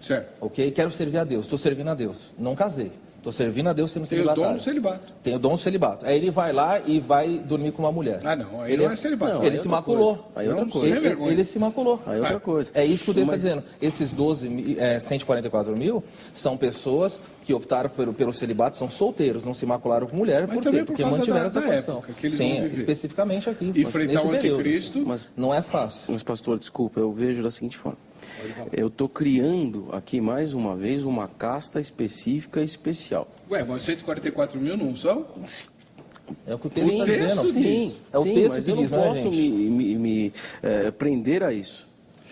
Certo.
Ok? Quero servir a Deus, estou servindo a Deus. Não casei. Estou servindo a Deus sendo
Tem o
celibatário.
dom do celibato.
Tem o dom do celibato. Aí ele vai lá e vai dormir com uma mulher.
Ah, não, aí não é celibato.
Não,
Ele
aí
se
outra
maculou.
coisa. Aí outra
Não,
coisa.
sem vergonha.
Ele se maculou.
Aí outra coisa.
É isso que o texto está
Mas-
dizendo. Esses 144 mil são pessoas que optaram pelo celibato, são solteiros, não se macularam com mulher.
Mas
Por
também
quê?
por
Porque
causa
mantiveram
da
essa condição.
época que eles
Sim,
vão viver.
especificamente aqui.
Enfrentar
nesse
o
período.
anticristo.
Mas,
Não é fácil.
mas, pastor, desculpa, eu vejo da seguinte forma. Eu estou criando aqui, mais uma vez, uma casta específica e especial.
Ué, mas 144 mil não são?
É o que o texto está
texto
dizendo.
diz.
É o
sim,
texto
mas
que
eu não
diz, não é,
posso
gente?
me prender a isso.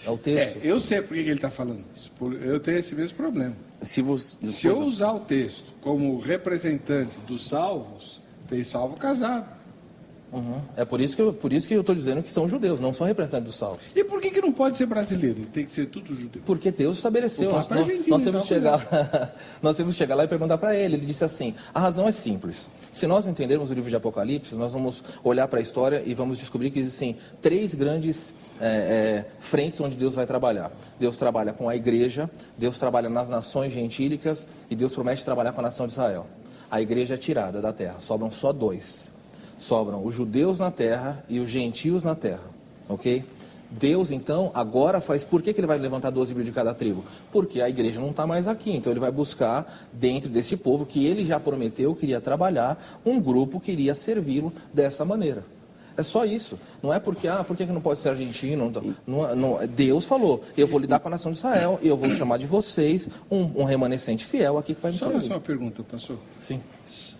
É o texto.
Eu sei por que ele está falando isso. Eu tenho esse mesmo problema.
Se você,
Se eu usar o texto como representante dos salvos, tem salvo casado.
Uhum. É por isso que eu estou dizendo que são judeus, não são representantes dos salvos.
E por que não pode ser brasileiro? Tem que ser tudo judeu.
Porque Deus estabeleceu.
O
Nós,
Papa é argentino,
nós temos que
então,
chegar, nós temos que chegar lá e perguntar para ele. Ele disse assim: a razão é simples. Se nós entendermos o livro de Apocalipse, nós vamos olhar para a história e vamos descobrir que existem três grandes frentes onde Deus vai trabalhar. Deus trabalha com a igreja, Deus trabalha nas nações gentílicas e Deus promete trabalhar com a nação de Israel. A igreja é tirada da terra, sobram só dois. Sobram os judeus na terra e os gentios na terra, ok? Deus, então, agora faz... Por que ele vai levantar 12 mil de cada tribo? Porque a igreja não está mais aqui, então ele vai buscar, dentro desse povo, que ele já prometeu que iria trabalhar, um grupo que iria servi-lo dessa maneira. É só isso. Não é porque, por que não pode ser argentino? Deus falou, eu vou lidar com a nação de Israel, eu vou chamar de vocês um remanescente fiel aqui que vai me
Só mais
servir.
uma pergunta, pastor.
Sim.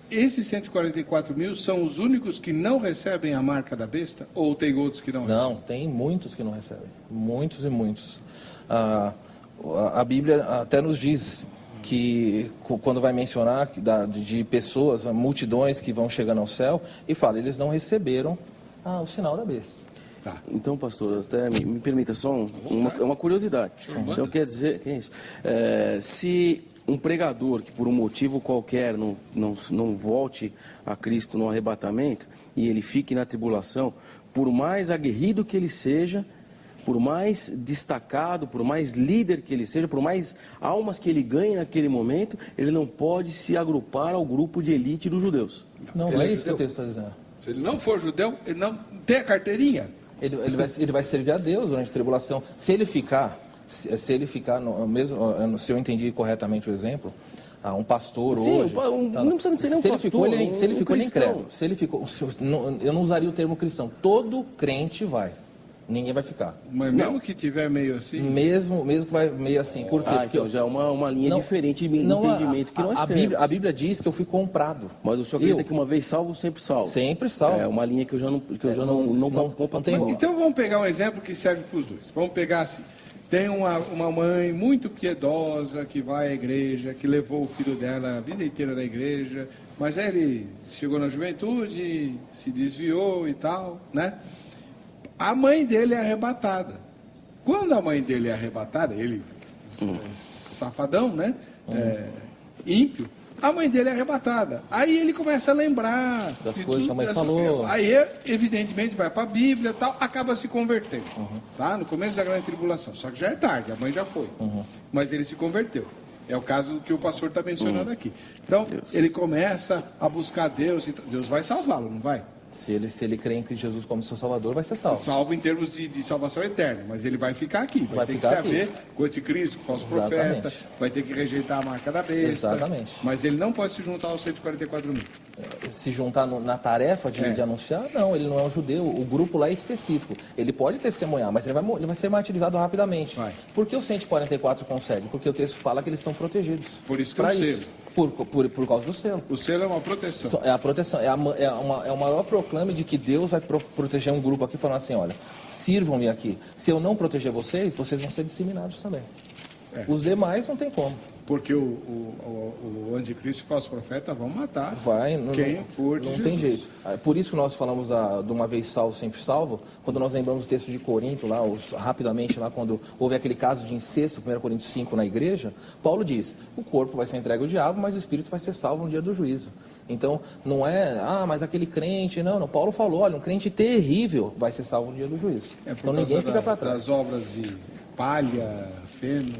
Esses 144 mil são os únicos que não recebem a marca da besta? Ou tem outros que não recebem?
Não, tem muitos que não recebem. Muitos e muitos. A Bíblia até nos diz que quando vai mencionar de pessoas, multidões que vão chegando ao céu, e fala, eles não receberam o sinal da besta.
Tá.
Então, pastor, até me permita só uma curiosidade. Então, quer dizer, que é isso? Se um pregador que por um motivo qualquer não volte a Cristo no arrebatamento e ele fique na tribulação, por mais aguerrido que ele seja, por mais destacado, por mais líder que ele seja, por mais almas que ele ganhe naquele momento, ele não pode se agrupar ao grupo de elite dos judeus.
Não, não é isso que o texto está dizendo.
Se ele não for judeu, ele não tem a carteirinha.
Ele vai servir a Deus durante a tribulação. Se ele ficar no mesmo, se eu entendi corretamente o exemplo, um pastor
Sim,
hoje,
não precisa ser nem um pastor,
se ele ficou
cristão.
incrédulo, eu não usaria o termo cristão. Todo crente vai. Ninguém vai ficar.
Mas mesmo que tiver meio assim...
Mesmo que vai meio assim. Por quê?
Porque já é uma linha diferente de entendimento que nós temos.
A Bíblia diz que eu fui comprado.
Mas o senhor acredita que uma vez salvo, sempre salvo?
Sempre salvo.
É uma linha que eu já não compactuo.
Então vamos pegar um exemplo que serve para os dois. Vamos pegar assim, tem uma mãe muito piedosa que vai à igreja, que levou o filho dela a vida inteira na igreja, mas aí ele chegou na juventude, se desviou e tal, né? A mãe dele é arrebatada. Quando a mãe dele é arrebatada, ele, safadão, né? Ímpio, a mãe dele é arrebatada. Aí ele começa a lembrar
das coisas que a mãe falou.
Aí, evidentemente, vai para a Bíblia e tal, acaba se convertendo. Tá? No começo da grande tribulação. Só que já é tarde, a mãe já foi. Mas ele se converteu. É o caso que o pastor está mencionando aqui. Então, ele começa a buscar Deus, e Deus vai salvá-lo, não vai?
Se ele crê em Cristo Jesus como seu Salvador, vai ser salvo.
Salvo em termos de salvação eterna, mas ele vai ficar aqui. Vai ter
ficar
que se haver com o anticristo, com o falso profeta, vai ter que rejeitar a marca da besta.
Exatamente.
Mas ele não pode se juntar aos 144 mil.
Se juntar na tarefa de anunciar, não, ele não é um judeu. O grupo lá é específico. Ele pode testemunhar, mas ele vai ser martirizado rapidamente.
Vai.
Por que o 144 consegue? Porque o texto fala que eles são protegidos.
Por isso que é o selo.
Por causa do selo.
O selo é uma proteção.
É a proteção, é o maior proclame de que Deus vai proteger um grupo aqui, falando assim, olha, sirvam-me aqui. Se eu não proteger vocês, vocês vão ser disseminados também. Os demais não tem como.
Porque o anticristo e o falso profeta vão matar
quem
for de
Não
Jesus.
tem jeito. Por isso que nós falamos de uma vez salvo, sempre salvo, quando nós lembramos o texto de Corinto, lá, rapidamente, lá, quando houve aquele caso de incesto, 1 Coríntios 5, na igreja, Paulo diz, o corpo vai ser entregue ao diabo, mas o espírito vai ser salvo no dia do juízo. Então, não é, mas aquele crente, não. Paulo falou, olha, um crente terrível vai ser salvo no dia do juízo.
Então ninguém fica para trás. Das obras de palha, feno...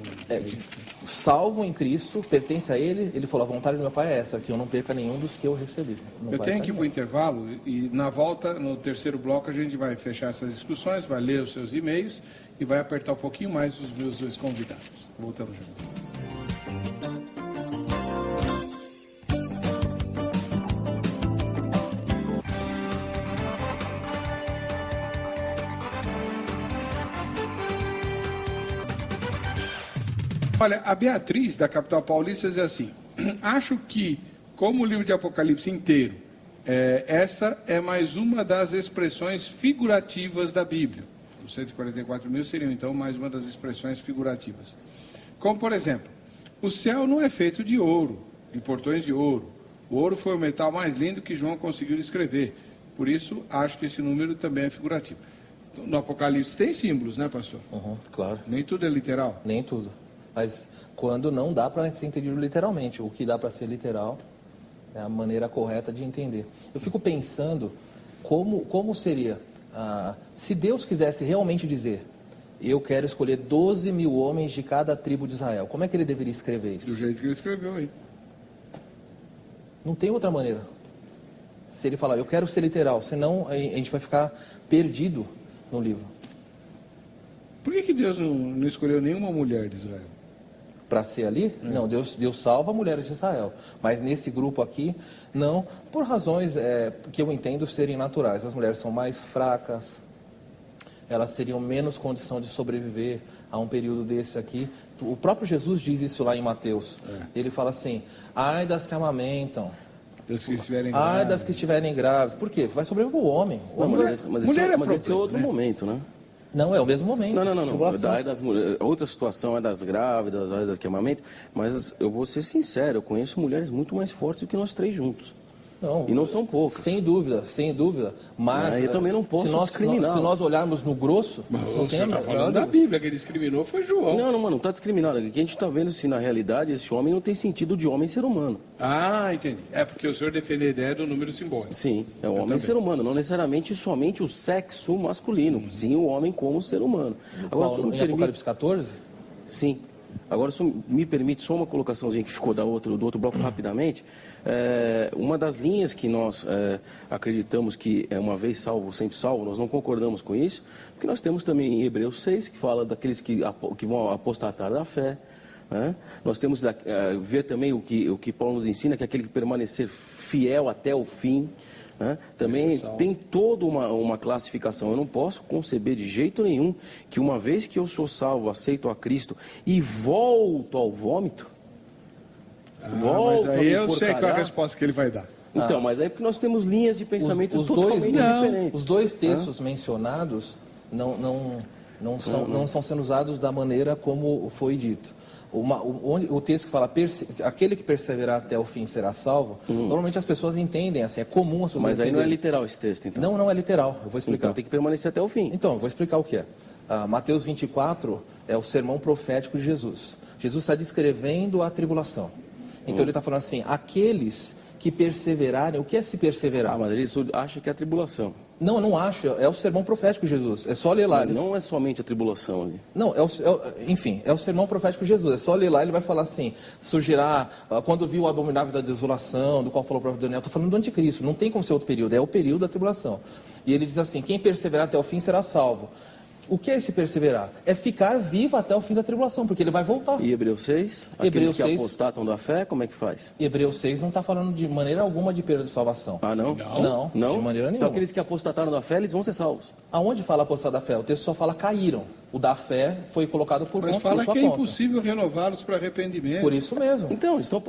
Salvo em Cristo, pertence a Ele falou, a vontade do meu Pai é essa, que eu não perca nenhum dos que eu recebi.
Eu tenho que ir para o intervalo e na volta, no terceiro bloco, a gente vai fechar essas discussões, vai ler os seus e-mails e vai apertar um pouquinho mais os meus dois convidados. Voltamos já. Olha, a Beatriz, da capital paulista, diz assim, acho que, como o livro de Apocalipse inteiro, essa é mais uma das expressões figurativas da Bíblia. Os 144 mil seriam, então, mais uma das expressões figurativas. Como, por exemplo, o céu não é feito de ouro, de portões de ouro. O ouro foi o metal mais lindo que João conseguiu escrever. Por isso, acho que esse número também é figurativo. No Apocalipse tem símbolos, né, pastor?
Claro.
Nem tudo é literal.
Nem tudo. Mas quando não dá para ser entendido literalmente, o que dá para ser literal é a maneira correta de entender. Eu fico pensando como seria, se Deus quisesse realmente dizer, eu quero escolher 12 mil homens de cada tribo de Israel, como é que ele deveria escrever isso?
Do jeito que ele escreveu aí.
Não tem outra maneira. Se ele falar, eu quero ser literal, senão a gente vai ficar perdido no livro.
Por que Deus não escolheu nenhuma mulher de Israel?
Para ser ali? Não, Deus salva mulheres de Israel. Mas nesse grupo aqui, não, por razões que eu entendo serem naturais. As mulheres são mais fracas, elas teriam menos condição de sobreviver a um período desse aqui. O próprio Jesus diz isso lá em Mateus. Ele fala assim, ai das que amamentam.
Das que estiverem
ai das que estiverem grávidas. Por quê? Vai sobreviver o homem.
Mas esse é outro momento, né?
Não, é o mesmo momento.
Não. Outra situação é das grávidas, das que amamentam, mas eu vou ser sincero, eu conheço mulheres muito mais fortes do que nós três juntos.
Não,
E não são poucas.
Sem dúvida, mas
eu também não posso discriminar.
Se nós olharmos no grosso,
Mas
não
o
tem
senhor
a
está
menor
falando da
dúvida.
Bíblia, quem discriminou foi João.
Não, mano, não está discriminado. Aqui a gente está vendo se na realidade esse homem não tem sentido de homem ser humano.
Ah, entendi. É porque o senhor defende a ideia do número simbólico.
Sim, é o homem
também.
ser humano, não necessariamente somente o sexo masculino, sim o homem como ser humano. Agora,
Qual,
só me
em
permite...
Apocalipse 14?
Sim. Agora, só me permite só uma colocaçãozinha que ficou do outro bloco rapidamente. Uma das linhas que nós acreditamos que é uma vez salvo, sempre salvo, nós não concordamos com isso, porque nós temos também em Hebreus 6, que fala daqueles que vão apostatar da fé. Né? Nós temos ver também o que Paulo nos ensina, que é aquele que permanecer fiel até o fim. Né? Também tem toda uma classificação. Eu não posso conceber de jeito nenhum que uma vez que eu sou salvo, aceito a Cristo e volto ao vômito, volto
Mas
a
aí
me
eu sei qual é a
porcalhar.
resposta que ele vai dar.
Então, mas aí porque nós temos linhas de pensamento
Os
totalmente diferentes.
Os dois textos mencionados não estão sendo usados da maneira como foi dito. O texto que fala aquele que perseverar até o fim será salvo, normalmente as pessoas entendem assim, é comum as pessoas
Mas aí não é
entenderem.
literal esse texto, então.
Não é literal, eu vou explicar.
Então tem que permanecer até o fim.
Então, eu vou explicar o que é. Mateus 24 é o sermão profético de Jesus. Jesus está descrevendo a tribulação. Então ele está falando assim, aqueles que perseverarem, o que é se perseverar?
Mas ele acha que é a tribulação.
Não, eu não acho, é o sermão profético de Jesus, é só ler lá.
Mas não é somente a tribulação ali.
Não, enfim, é o sermão profético de Jesus, é só ler lá, ele vai falar assim, surgirá, quando viu o abominável da desolação, do qual falou o próprio Daniel, estou falando do anticristo, não tem como ser outro período, é o período da tribulação. E ele diz assim, quem perseverar até o fim será salvo. O que é esse perseverar? É ficar vivo até o fim da tribulação, porque ele vai voltar.
E Hebreus 6?
Hebreus
Aqueles que
6.
apostatam da fé, como é que faz?
Hebreus 6 não está falando de maneira alguma de perda de salvação.
Ah, não?
Não,
Não?
de maneira nenhuma.
Então aqueles que apostataram da fé, eles vão ser salvos.
Aonde fala apostar da fé? O texto só fala caíram. O da fé foi colocado por
Mas
conta
fala
por sua
que é
conta.
impossível renová-los para arrependimento.
Por isso mesmo.
Então, eles estão...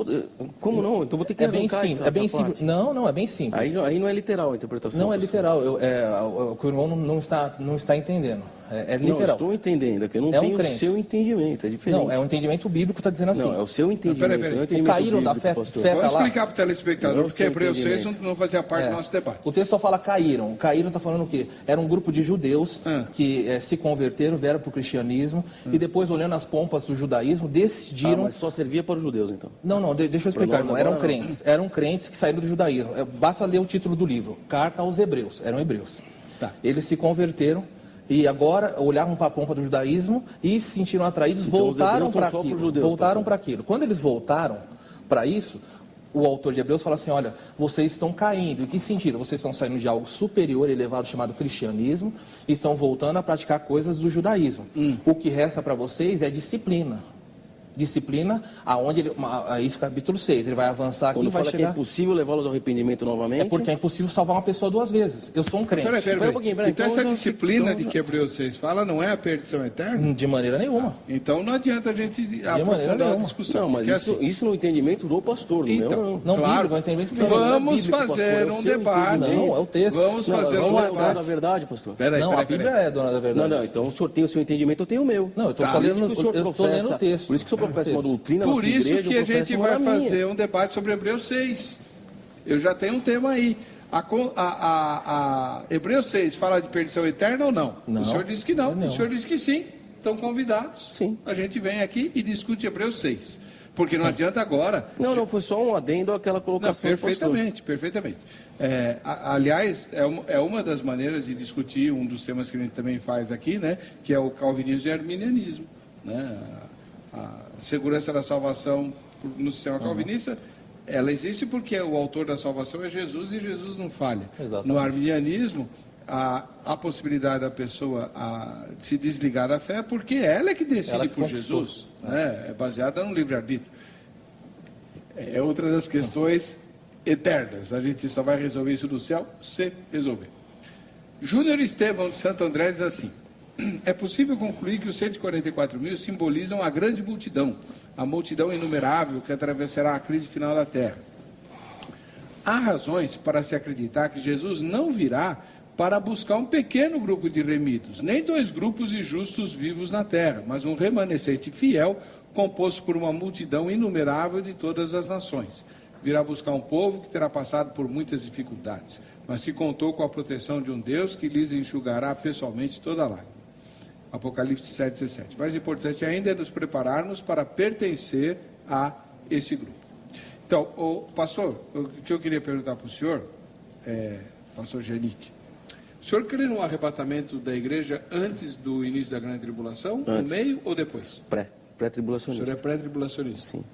Como não? Então vou ter que
É bem
arrancar
simples.
essa
É bem
parte.
simples. Não, é bem simples.
Aí não é literal a interpretação.
Não é
pastor.
literal. O que o irmão não está entendendo. É
Não,
literal.
estou entendendo, é que eu não
É um
tenho o
crente.
seu entendimento, é diferente.
Não, é um entendimento bíblico que está dizendo assim.
Não, é o seu entendimento.
Peraí.
não é o
O
entendimento
caíram da
bíblico,
fé-
pastor.
fé-
Vamos
tá lá.
explicar para o telespectador,
Não
porque
sei
Hebreus 6
entendimento.
não fazia parte do nosso debate.
O texto só fala caíram. Caíram está falando o quê? Era um grupo de judeus que se converteram, vieram para o cristianismo e depois, olhando as pompas do judaísmo, decidiram...
Mas só servia para os judeus, então.
Não, deixa eu explicar,
nós
irmão.
agora,
Eram crentes que saíram do judaísmo. Basta ler o título do livro, Carta aos Hebreus, eram hebreus.
Tá.
Eles se converteram e agora olhavam para a pompa do judaísmo e se sentiram atraídos,
Então, os
voltaram
hebreus são
para
só
aquilo.
pros judeus,
Voltaram
pastor.
para aquilo. Quando eles voltaram para isso, o autor de Hebreus fala assim, olha, vocês estão caindo. Em que sentido? Vocês estão saindo de algo superior, elevado, chamado cristianismo, e estão voltando a praticar coisas do judaísmo. O que resta para vocês é disciplina. Disciplina, aonde isso capítulo 6, ele vai avançar aqui e
Quando
vai
fala que é
chegar...
impossível levá-los ao arrependimento novamente...
É porque é impossível salvar uma pessoa duas vezes. Eu sou um crente.
Peraí.
Espera um pouquinho, peraí.
Então
Então
essa
já
disciplina
fica-
de que Hebreus 6 fala não é a perdição eterna?
De maneira nenhuma.
Então não adianta a gente
maneira
aprofundar a
nenhuma.
discussão.
Não, mas
porque
isso,
assim,
isso no entendimento do pastor, no meu
Então,
não.
Não
claro,
bíblico, é um entendimento bíblico.
vamos
Não é bíblico,
fazer
pastor, é o
um
seu
debate.
entendimento.
Não, é o texto.
Vamos
Não,
fazer
eu
um
sou o dono da
debate.
verdade, pastor.
Peraí,
Não, a Bíblia é dona da verdade.
Não, então o senhor tem o seu entendimento, eu tenho o meu.
Não, eu estou
Tá,
só
Por isso
lendo,
que o senhor
eu estou lendo o texto.
Por isso que o senhor professa uma doutrina na
Por
sua
isso
igreja,
que
eu
a gente
professo uma
vai
na minha.
fazer um debate sobre Hebreus 6. Eu já tenho um tema aí. A Hebreus 6 fala de perdição eterna ou não?
Não.
O senhor disse que não.
Não.
O senhor disse que sim. Estão convidados.
Sim.
A gente vem aqui e discute Hebreus 6. Porque não adianta agora.
Não, foi só um adendo àquela
Não,
colocação do pastor.
perfeitamente. Aliás, é uma das maneiras de discutir um dos temas que a gente também faz aqui, né? Que é o calvinismo e arminianismo, né? A segurança da salvação no sistema calvinista, ela existe porque o autor da salvação é Jesus e Jesus não falha.
Exatamente.
No arminianismo, a possibilidade da pessoa se desligar da fé porque ela é que decide
Ela que
por
conquistou.
Jesus, né? É baseada no livre-arbítrio. É outra das questões eternas. A gente só vai resolver isso do céu se resolver. Júnior Estevão de Santo André diz assim: é possível concluir que os 144 mil simbolizam a grande multidão, a multidão inumerável que atravessará a crise final da terra. Há razões para se acreditar que Jesus não virá para buscar um pequeno grupo de remidos, nem dois grupos de justos vivos na terra, mas um remanescente fiel composto por uma multidão inumerável de todas as nações. virá buscar um povo que terá passado por muitas dificuldades, mas que contou com a proteção de um Deus que lhes enxugará pessoalmente toda a lágrima. Apocalipse 7,17. Mais importante ainda é nos prepararmos para pertencer a esse grupo. Então, pastor, o que eu queria perguntar para o senhor, pastor Genick, o senhor crê no arrebatamento da igreja antes do início da grande tribulação,
Antes.
no meio ou depois? O
Pré-tribulacionista.
senhor é pré-tribulacionista?
Sim,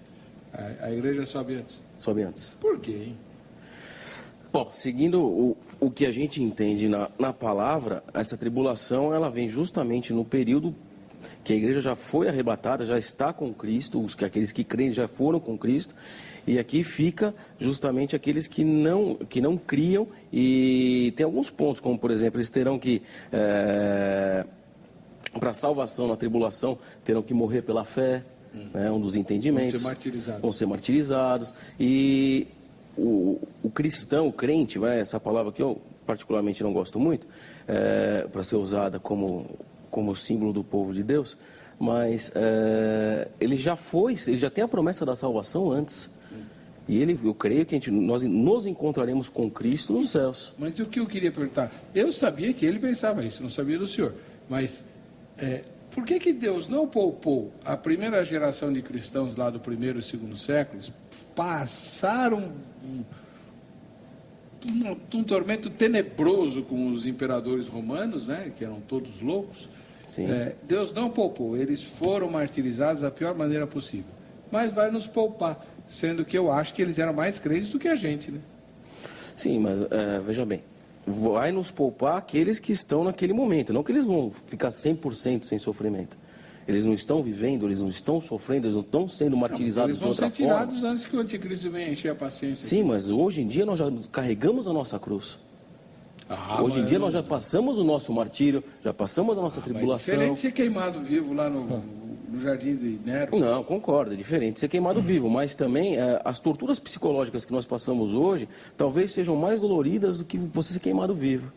A igreja sobe antes.
sobe antes.
Por quê, hein?
Bom, seguindo o que a gente entende na palavra, essa tribulação ela vem justamente no período que a igreja já foi arrebatada, já está com Cristo, aqueles que creem já foram com Cristo, e aqui fica justamente aqueles que não criam, e tem alguns pontos, como por exemplo, eles terão que, para salvação na tribulação, terão que morrer pela fé, né, um dos entendimentos.
Vão ser martirizados.
Vão ser martirizados, e o cristão, o crente, essa palavra que eu particularmente não gosto muito, para ser usada como símbolo do povo de Deus, mas ele já tem a promessa da salvação antes. E eu creio que nós nos encontraremos com Cristo nos céus.
Mas o que eu queria perguntar? Eu sabia que ele pensava isso, não sabia do senhor. Mas por que Deus não poupou a primeira geração de cristãos lá do primeiro e segundo séculos? Passaram um tormento tenebroso com os imperadores romanos, né, que eram todos loucos.
Sim.
Deus não poupou, eles foram martirizados da pior maneira possível. Mas vai nos poupar, sendo que eu acho que eles eram mais crentes do que a gente, né?
Sim, mas veja bem, vai nos poupar aqueles que estão naquele momento, não que eles vão ficar 100% sem sofrimento. Eles não estão vivendo, eles não estão sofrendo, eles não estão sendo martirizados de outra forma.
Eles vão ser tirados antes que o anticristo venha encher a paciência.
Sim, mas hoje em dia nós já carregamos a nossa cruz. Hoje em dia nós já passamos o nosso martírio, já passamos a nossa tribulação.
É diferente de ser queimado vivo lá no jardim de Nero.
Não, concordo, é diferente de ser queimado vivo, mas também as torturas psicológicas que nós passamos hoje talvez sejam mais doloridas do que você ser queimado vivo.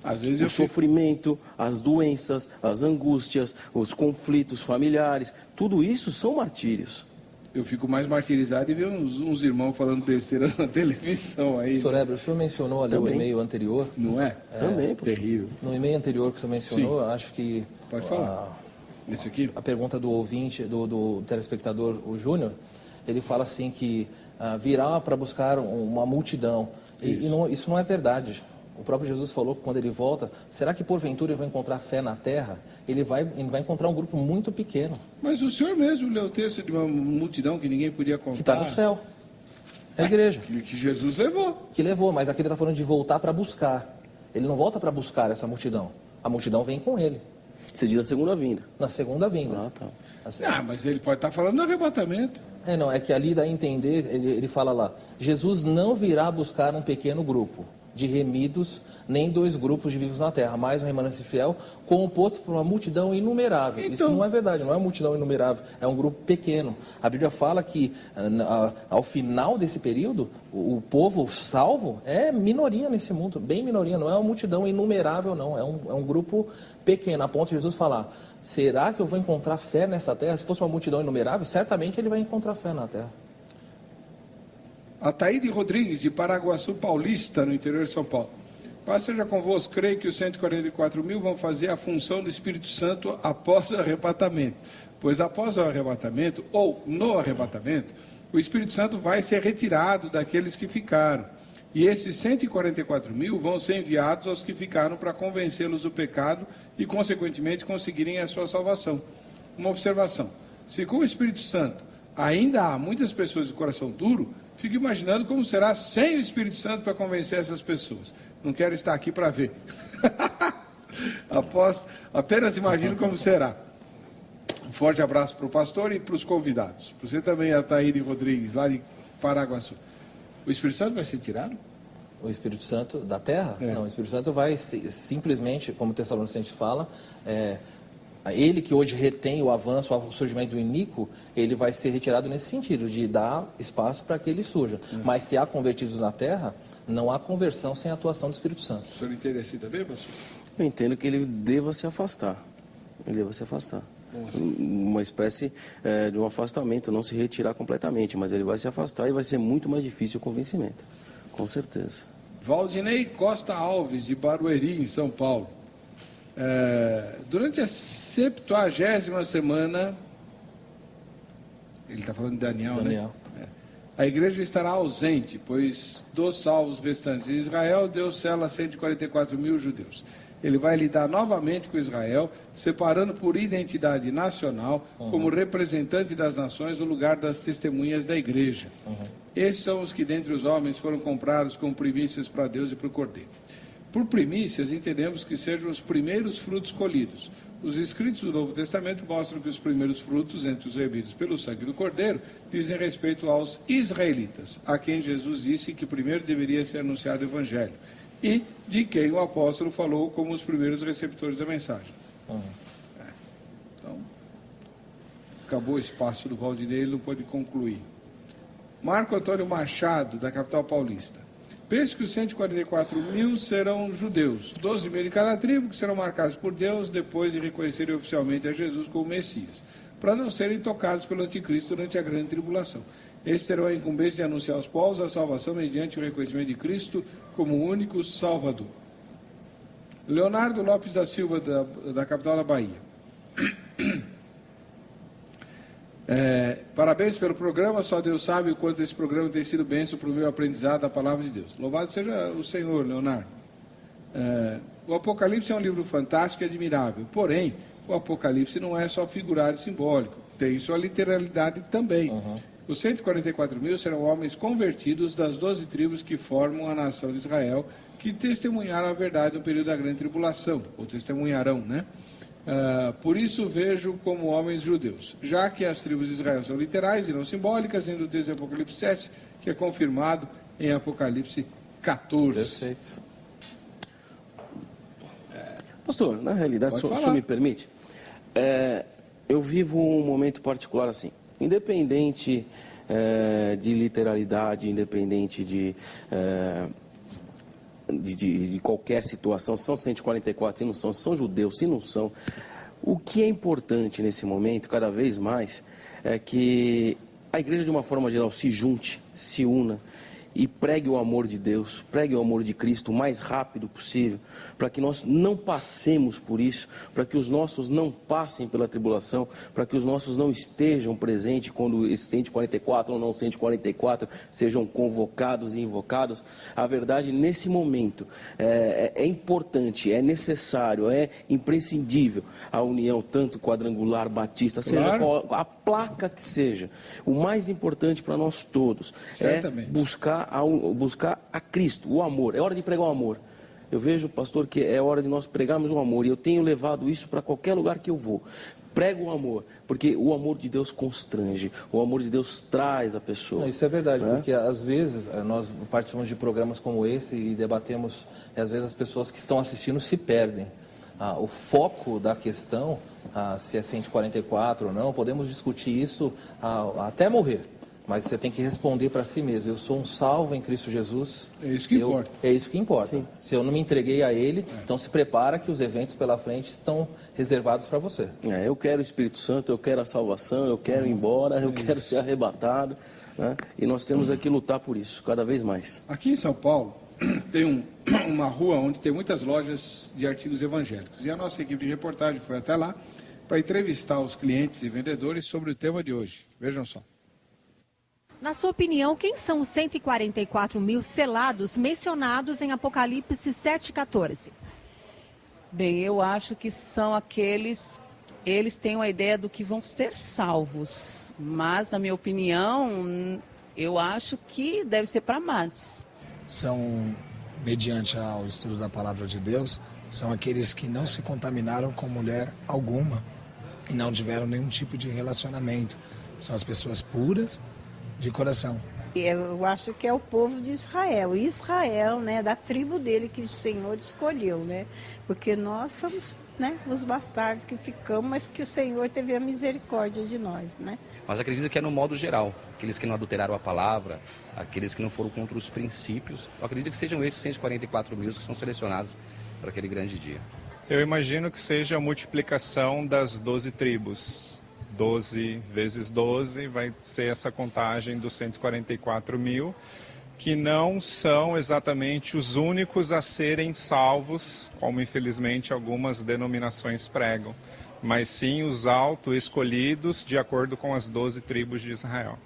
Às vezes
O sofrimento, as doenças, as angústias, os conflitos familiares, tudo isso são martírios.
Eu fico mais martirizado e ver uns irmãos falando besteira na televisão aí.
Senhor Heber, o senhor mencionou ali
Também.
o e-mail anterior.
Não é?
Também, poxa.
Terrível.
No e-mail anterior que o senhor mencionou, acho que...
Pode falar. Esse aqui?
A pergunta do ouvinte, do telespectador, o Júnior, ele fala assim que virá para buscar uma multidão. Isso não é verdade. O próprio Jesus falou que quando ele volta, será que porventura ele vai encontrar fé na terra? Ele vai encontrar um grupo muito pequeno.
Mas o senhor mesmo leu o texto de uma multidão que ninguém podia contar.
Que está no céu. É a igreja.
Que Jesus levou.
Que levou, mas aqui ele está falando de voltar para buscar. Ele não volta para buscar essa multidão. A multidão vem com ele.
Você diz a segunda vinda.
Na segunda vinda.
Ah, tá.
Mas ele pode estar falando do arrebatamento.
É que ali dá a entender, ele fala lá, Jesus não virá buscar um pequeno grupo de remidos, nem 2 grupos de vivos na terra, mas um remanente fiel, composto por uma multidão inumerável.
Então...
Isso não é verdade, não é uma multidão inumerável, é um grupo pequeno. A Bíblia fala que ao final desse período, o povo salvo é minoria nesse mundo, bem minoria, não é uma multidão inumerável não, é um grupo pequeno, a ponto de Jesus falar, será que eu vou encontrar fé nessa terra? Se fosse uma multidão inumerável, certamente ele vai encontrar fé na terra.
A Taíde Rodrigues, de Paraguaçu Paulista, no interior de São Paulo. Paz seja convosco, creio que os 144 mil vão fazer a função do Espírito Santo após o arrebatamento. Pois após o arrebatamento, ou no arrebatamento, o Espírito Santo vai ser retirado daqueles que ficaram. E esses 144 mil vão ser enviados aos que ficaram para convencê-los do pecado e, consequentemente, conseguirem a sua salvação. Uma observação. Se com o Espírito Santo ainda há muitas pessoas de coração duro, fico imaginando como será sem o Espírito Santo para convencer essas pessoas. Não quero estar aqui para ver. Apenas imagino como será. Um forte abraço para o pastor e para os convidados. Você também, a Taíde Rodrigues, lá de Paraguaçu. O Espírito Santo vai ser tirado?
O Espírito Santo da terra?
É.
Não, o Espírito Santo vai simplesmente, como o Tessalonicenses fala, ele que hoje retém o avanço, o surgimento do iníquo, ele vai ser retirado nesse sentido, de dar espaço para que ele surja. Mas se há convertidos na terra, não há conversão sem a atuação do Espírito Santo.
O senhor entende assim também, pastor?
Eu entendo que ele deva se afastar. Ele deva se afastar. uma espécie de um afastamento, não se retirar completamente, mas ele vai se afastar e vai ser muito mais difícil o convencimento, com certeza.
Valdinei Costa Alves, de Barueri, em São Paulo. Durante a 70ª semana, ele está falando de Daniel, né? A igreja estará ausente, pois dos salvos restantes de Israel, Deus sela 144 mil judeus. Ele vai lidar novamente com Israel, separando por identidade nacional, como representante das nações no lugar das testemunhas da igreja. Esses são os que dentre os homens foram comprados como primícias para Deus e para o Cordeiro. Por primícias, entendemos que sejam os primeiros frutos colhidos. Os escritos do Novo Testamento mostram que os primeiros frutos, entre os remidos pelo sangue do Cordeiro, dizem respeito aos israelitas, a quem Jesus disse que primeiro deveria ser anunciado o Evangelho, e de quem o apóstolo falou como os primeiros receptores da mensagem. Então, acabou o espaço do Valdinei, ele não pôde concluir. Marco Antônio Machado, da capital paulista. Penso que os 144 mil serão judeus, 12 mil de cada tribo, que serão marcados por Deus depois de reconhecerem oficialmente a Jesus como Messias, para não serem tocados pelo anticristo durante a grande tribulação. Estes terão a incumbência de anunciar aos povos a salvação mediante o reconhecimento de Cristo como o único Salvador. Leonardo Lopes da Silva, da capital da Bahia. Parabéns pelo programa, só Deus sabe o quanto esse programa tem sido bênção para o meu aprendizado da palavra de Deus. Louvado seja o Senhor, Leonardo. O Apocalipse é um livro fantástico e admirável, porém, o Apocalipse não é só figurado e simbólico, tem sua literalidade também. Os 144 mil serão homens convertidos das 12 tribos que formam a nação de Israel, que testemunharam a verdade no período da grande tribulação, ou testemunharão, né? Por isso vejo como homens judeus, já que as tribos de Israel são literais e não simbólicas, dentro do texto de Apocalipse 7, que é confirmado em Apocalipse 14.
Perfeito.
Pastor, na realidade, se o senhor me permite, eu vivo um momento particular assim, independente de literalidade, independente de qualquer situação, são 144, se não são, são judeus, se não são. O que é importante nesse momento, cada vez mais, é que a igreja, de uma forma geral, se junte, se una e pregue o amor de Deus, pregue o amor de Cristo o mais rápido possível, para que nós não passemos por isso, para que os nossos não passem pela tribulação, para que os nossos não estejam presentes quando esses 144 ou não 144 sejam convocados e invocados. A verdade, nesse momento, é importante, é necessário, é imprescindível a união, tanto quadrangular, batista, seja qual a placa que seja. O mais importante para nós todos é buscar a Cristo, o amor. É hora de pregar o amor. Eu vejo, pastor, que é hora de nós pregarmos o amor, e eu tenho levado isso para qualquer lugar que eu vou. Prego o amor, porque o amor de Deus constrange, o amor de Deus traz a pessoa.
Não, isso é verdade, porque às vezes nós participamos de programas como esse e debatemos, e às vezes as pessoas que estão assistindo se perdem. O foco da questão, se é 144 ou não, podemos discutir isso até morrer. Mas você tem que responder para si mesmo. Eu sou um salvo em Cristo Jesus.
É isso que importa.
É isso que importa. Sim. Se eu não me entreguei a Ele, então se prepara que os eventos pela frente estão reservados para você.
Eu quero o Espírito Santo, eu quero a salvação, eu quero ir embora, eu quero ser arrebatado. Né? E nós temos que lutar por isso, cada vez mais.
Aqui em São Paulo, tem uma rua onde tem muitas lojas de artigos evangélicos. E a nossa equipe de reportagem foi até lá para entrevistar os clientes e vendedores sobre o tema de hoje. Vejam só.
Na sua opinião, quem são os 144 mil selados mencionados em Apocalipse 7,14?
Bem, eu acho que são aqueles, eles têm uma ideia do que vão ser salvos, mas, na minha opinião, eu acho que deve ser para mais.
São, mediante ao estudo da palavra de Deus, são aqueles que não se contaminaram com mulher alguma e não tiveram nenhum tipo de relacionamento. São as pessoas puras de coração.
Eu acho que é o povo de Israel, né, da tribo dele que o Senhor escolheu, né, porque nós somos, né, os bastardos que ficamos, mas que o Senhor teve a misericórdia de nós, né.
Mas acredito que é no modo geral, aqueles que não adulteraram a palavra, aqueles que não foram contra os princípios, eu acredito que sejam esses 144 mil que são selecionados para aquele grande dia.
Eu imagino que seja a multiplicação das 12 tribos. 12 vezes 12 vai ser essa contagem dos 144 mil, que não são exatamente os únicos a serem salvos, como infelizmente algumas denominações pregam, mas sim os auto-escolhidos de acordo com as 12 tribos de Israel.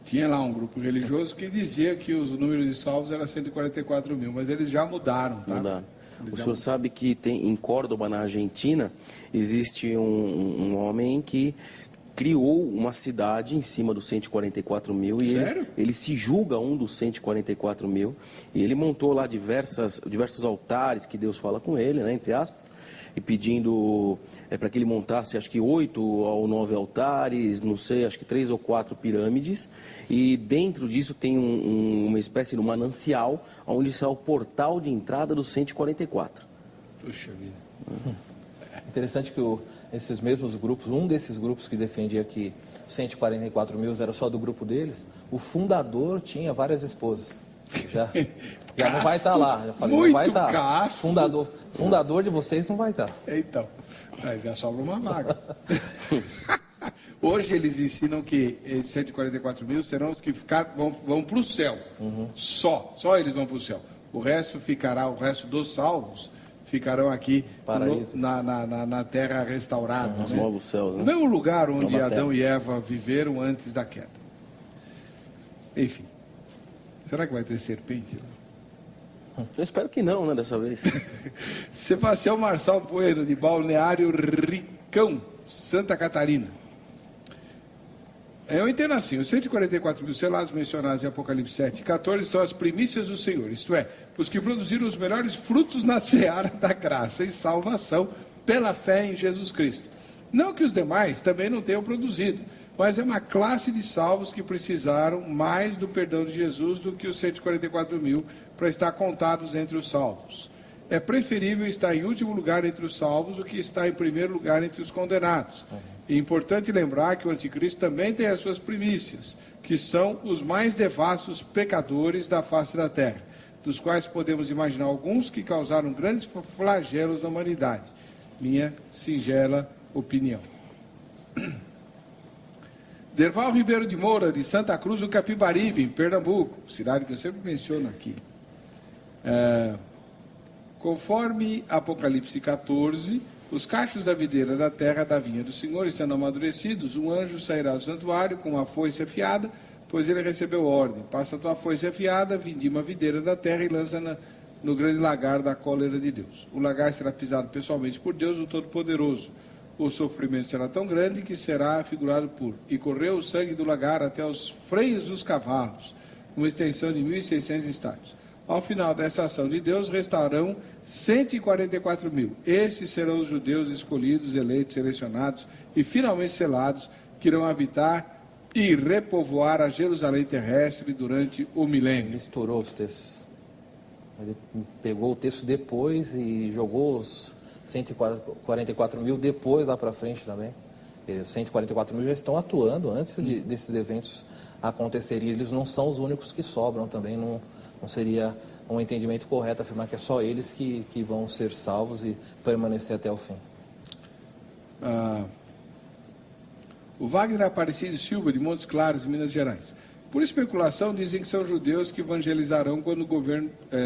Tinha lá um grupo religioso que dizia que os números de salvos era 144 mil, mas eles já mudaram, tá?
Mudaram. O senhor sabe que em Córdoba, na Argentina, existe um homem que criou uma cidade em cima dos 144 mil. E
Sério?
ele se julga um dos 144 mil. E ele montou lá diversos altares que Deus fala com ele, né, entre aspas, e pedindo para que ele montasse, acho que 8 ou 9 altares, não sei, acho que 3 ou 4 pirâmides. E dentro disso tem uma espécie de manancial, onde está o portal de entrada dos 144.
Puxa vida.
Interessante que esses mesmos grupos, um desses grupos que defendia que 144 mil era só do grupo deles, o fundador tinha várias esposas. Já não vai estar lá. Já falei, não vai estar. Fundador de vocês não vai estar.
Então, aí já sobra uma vaga. Hoje eles ensinam que 144 mil serão os que vão para o céu. Só eles vão para o céu. O resto dos salvos ficarão aqui na terra restaurada.
Os novos céus, né?
No mesmo lugar onde
Nova
Adão
terra.
e Eva viveram antes da queda. Enfim. Será que vai ter serpente lá?
Eu espero que não, né, dessa vez.
Sebastião Marçal Bueno, de Balneário Ricão, Santa Catarina. Eu entendo assim, os 144 mil selados mencionados em Apocalipse 7 e 14 são as primícias do Senhor, isto é, os que produziram os melhores frutos na seara da graça e salvação pela fé em Jesus Cristo. Não que os demais também não tenham produzido, mas é uma classe de salvos que precisaram mais do perdão de Jesus do que os 144 mil para estar contados entre os salvos. É preferível estar em último lugar entre os salvos do que estar em primeiro lugar entre os condenados. É importante lembrar que o anticristo também tem as suas primícias, que são os mais devassos pecadores da face da terra, dos quais podemos imaginar alguns que causaram grandes flagelos na humanidade. Minha singela opinião. Derval Ribeiro de Moura, de Santa Cruz do Capibaribe, em Pernambuco, cidade que eu sempre menciono aqui. Conforme Apocalipse 14, os cachos da videira da terra da vinha do Senhor estando amadurecidos, um anjo sairá do santuário com uma foice afiada, pois ele recebeu ordem: passa a tua foice afiada, vindima a videira da terra e lança no grande lagar da cólera de Deus. O lagar será pisado pessoalmente por Deus, o Todo-Poderoso. O sofrimento será tão grande que será figurado por: e correu o sangue do lagar até os freios dos cavalos, uma extensão de 1.600 estádios. Ao final dessa ação de Deus, restarão 144 mil. Esses serão os judeus escolhidos, eleitos, selecionados e finalmente selados, que irão habitar e repovoar a Jerusalém terrestre durante o milênio.
Ele estourou os textos. Ele pegou o texto depois e jogou os 144 mil depois lá para frente também. Os 144 mil já estão atuando antes desses eventos acontecerem. Eles não são os únicos que sobram também. Não seria um entendimento correto afirmar que é só eles que vão ser salvos e permanecer até o fim.
O Wagner Aparecido Silva, de Montes Claros, Minas Gerais. Por especulação, dizem que são judeus que evangelizarão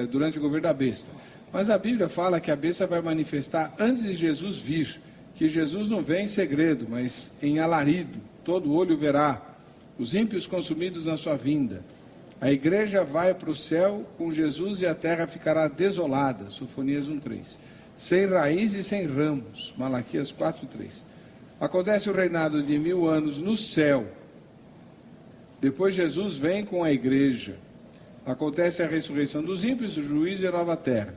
durante o governo da besta. Mas a Bíblia fala que a besta vai manifestar antes de Jesus vir, que Jesus não vem em segredo, mas em alarido, todo olho verá, os ímpios consumidos na sua vinda. A igreja vai para o céu com Jesus e a terra ficará desolada, Sofonias 1:3. Sem raiz e sem ramos, Malaquias 4:3. Acontece o reinado de 1000 anos no céu. Depois Jesus vem com a igreja. Acontece a ressurreição dos ímpios, o juízo e a nova terra.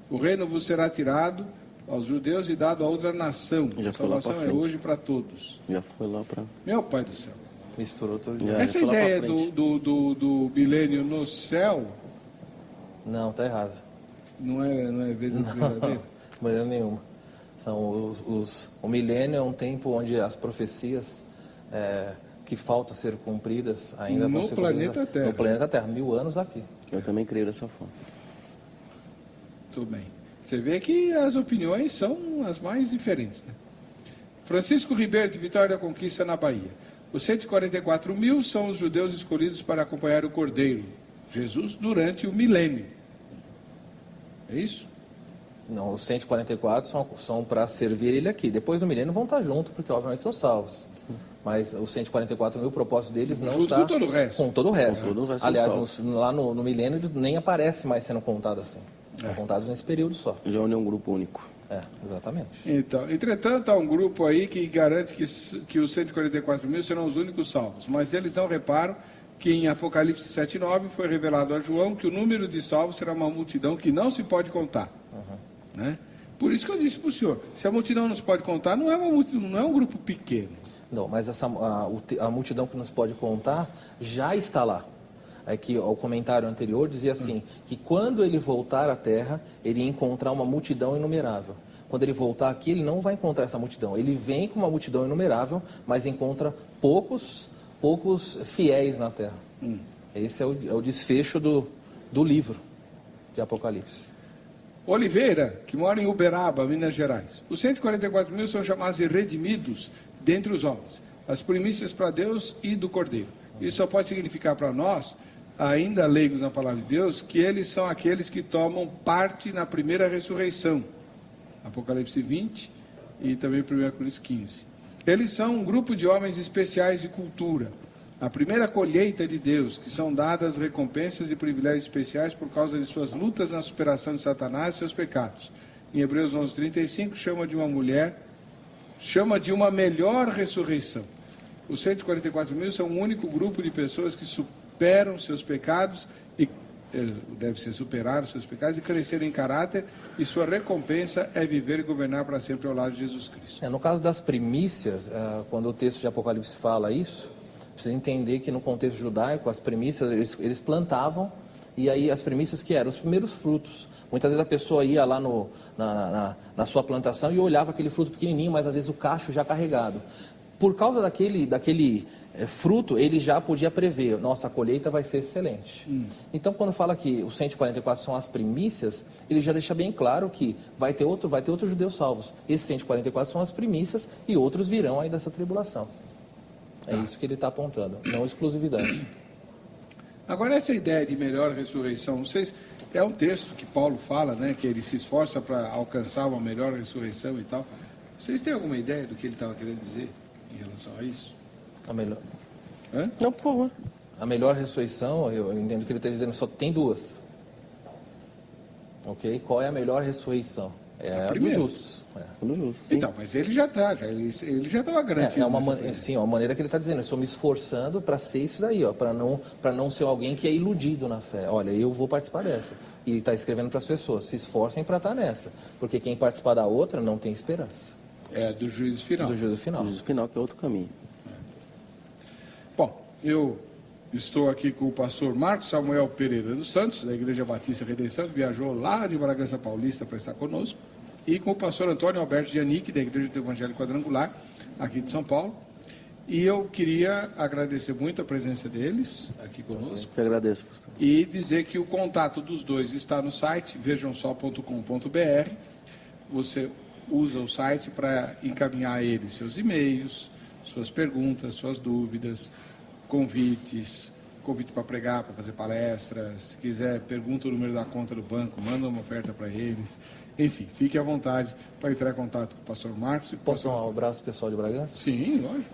O reino vos será tirado aos judeus e dado a outra nação. A salvação é hoje para todos.
Já foi lá para...
Meu Pai do céu.
Misturou todo
dia.
Essa ideia do milênio no céu...
Não, está errado.
Não é verdadeiro?
De maneira nenhuma. O milênio é um tempo onde as profecias que faltam ser cumpridas ainda vão ser cumpridas.
No planeta Terra.
No planeta Terra, 1000 anos aqui.
Eu também creio dessa forma.
Muito bem. Você vê que as opiniões são as mais diferentes, né? Francisco Ribeiro, de Vitória da Conquista, na Bahia. Os 144 mil são os judeus escolhidos para acompanhar o Cordeiro, Jesus, durante o milênio. É isso?
Não, os 144 são para servir ele aqui. Depois do milênio vão estar juntos, porque obviamente são salvos. Mas os 144 mil, o propósito deles não está
com todo o resto.
Com todo o resto.
Todo o resto
Aliás, lá no milênio eles nem aparece mais sendo contado assim. São contados nesse período só.
Já é um grupo único.
Exatamente.
Então, entretanto, há um grupo aí que garante que os 144 mil serão os únicos salvos. Mas eles não reparam que em Apocalipse 7,9 foi revelado a João que o número de salvos será uma multidão que não se pode contar. Né? Por isso que eu disse para o senhor, se a multidão não se pode contar, não é um grupo pequeno.
Não, mas a multidão que nos pode contar já está lá. É que o comentário anterior dizia assim, que quando ele voltar à Terra, ele ia encontrar uma multidão inumerável. Quando ele voltar aqui, ele não vai encontrar essa multidão. Ele vem com uma multidão inumerável, mas encontra poucos fiéis na Terra. Esse é o desfecho do livro de Apocalipse.
Oliveira, que mora em Uberaba, Minas Gerais. Os 144 mil são chamados de redimidos dentre os homens, as primícias para Deus e do Cordeiro. Isso só pode significar para nós, ainda leigos na palavra de Deus, que eles são aqueles que tomam parte na primeira ressurreição. Apocalipse 20 e também 1 Coríntios 15. Eles são um grupo de homens especiais de cultura. A primeira colheita de Deus, que são dadas recompensas e privilégios especiais por causa de suas lutas na superação de Satanás e seus pecados. Em Hebreus 11:35, chama de uma melhor ressurreição. Os 144 mil são um único grupo de pessoas que superam seus pecados e deve ser superar os seus pecados e crescer em caráter, e sua recompensa é viver e governar para sempre ao lado de Jesus Cristo.
No caso das primícias, quando o texto de Apocalipse fala isso, precisa entender que no contexto judaico, as primícias, eles plantavam, e aí as primícias que eram os primeiros frutos. Muitas vezes a pessoa ia lá na sua plantação e olhava aquele fruto pequenininho, mas às vezes o cacho já carregado. Por causa daquele fruto, ele já podia prever, nossa, a colheita vai ser excelente. Então, quando fala que os 144 são as primícias, ele já deixa bem claro que vai ter outros judeus salvos. Esses 144 são as primícias e outros virão aí dessa tribulação. É isso que ele está apontando, não exclusividade.
Agora, essa ideia de melhor ressurreição, vocês, é um texto que Paulo fala, né, que ele se esforça para alcançar uma melhor ressurreição e tal. Vocês têm alguma ideia do que ele estava querendo dizer em relação a isso?
A melhor...
Não, por favor.
A melhor ressurreição, eu entendo que ele está dizendo, só tem duas. Ok? Qual é a melhor ressurreição? É a dos justos.
Então, mas ele já está, ele já estava garantido.
Sim, uma maneira que ele está dizendo, eu estou me esforçando para ser isso daí, para não ser alguém que é iludido na fé. Olha, eu vou participar dessa. E ele está escrevendo para as pessoas, se esforcem para estar nessa, porque quem participar da outra não tem esperança.
É do juízo final.
Do juízo final.
Do juízo final, que é outro caminho.
Bom, eu estou aqui com o pastor Marcos Samuel Pereira dos Santos, da Igreja Batista Redenção, que viajou lá de Bragança Paulista para estar conosco, e com o pastor Antônio Alberto Giannick, da Igreja do Evangelho Quadrangular, aqui de São Paulo. E eu queria agradecer muito a presença deles aqui conosco.
Eu agradeço, pastor.
E dizer que o contato dos dois está no site, vejamsó.com.br. Você usa o site para encaminhar a eles seus e-mails, suas perguntas, suas dúvidas, convite para pregar, para fazer palestras. Se quiser, pergunta o número da conta do banco, manda uma oferta para eles. Enfim, fique à vontade para entrar em contato com o pastor Marcos.
Posso dar um abraço pessoal de Bragança?
Sim, lógico.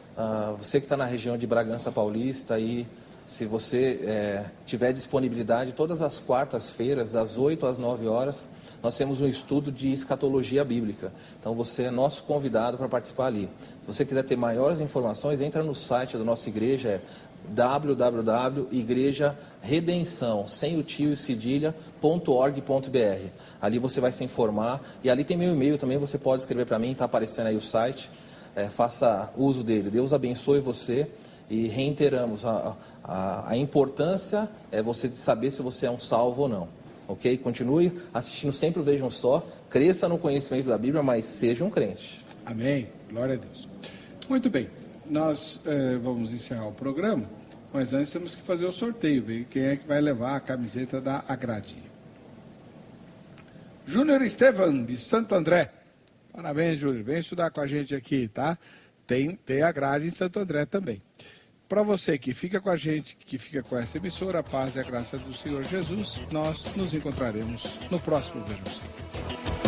Você que está na região de Bragança Paulista, aí, se você tiver disponibilidade, todas as quartas-feiras, das 8 às 9 horas, nós temos um estudo de escatologia bíblica. Então, você é nosso convidado para participar ali. Se você quiser ter maiores informações, entra no site da nossa igreja, www.igrejaredenção, sem o tio e cedilha.org.br. Ali você vai se informar, e ali tem meu e-mail também, você pode escrever para mim, está aparecendo aí o site, faça uso dele. Deus abençoe você, e reiteramos, a importância é você de saber se você é um salvo ou não. Ok? Continue assistindo sempre o Vejam Só, cresça no conhecimento da Bíblia, mas seja um crente.
Amém. Glória a Deus. Muito bem, nós vamos encerrar o programa, mas antes temos que fazer o sorteio, ver quem é que vai levar a camiseta da Agrade. Júnior Estevam, de Santo André. Parabéns, Júnior. Vem estudar com a gente aqui, tá? Tem a grade em Santo André também. Para você que fica com a gente, que fica com essa emissora, a paz e a graça do Senhor Jesus, nós nos encontraremos no próximo Veja Você.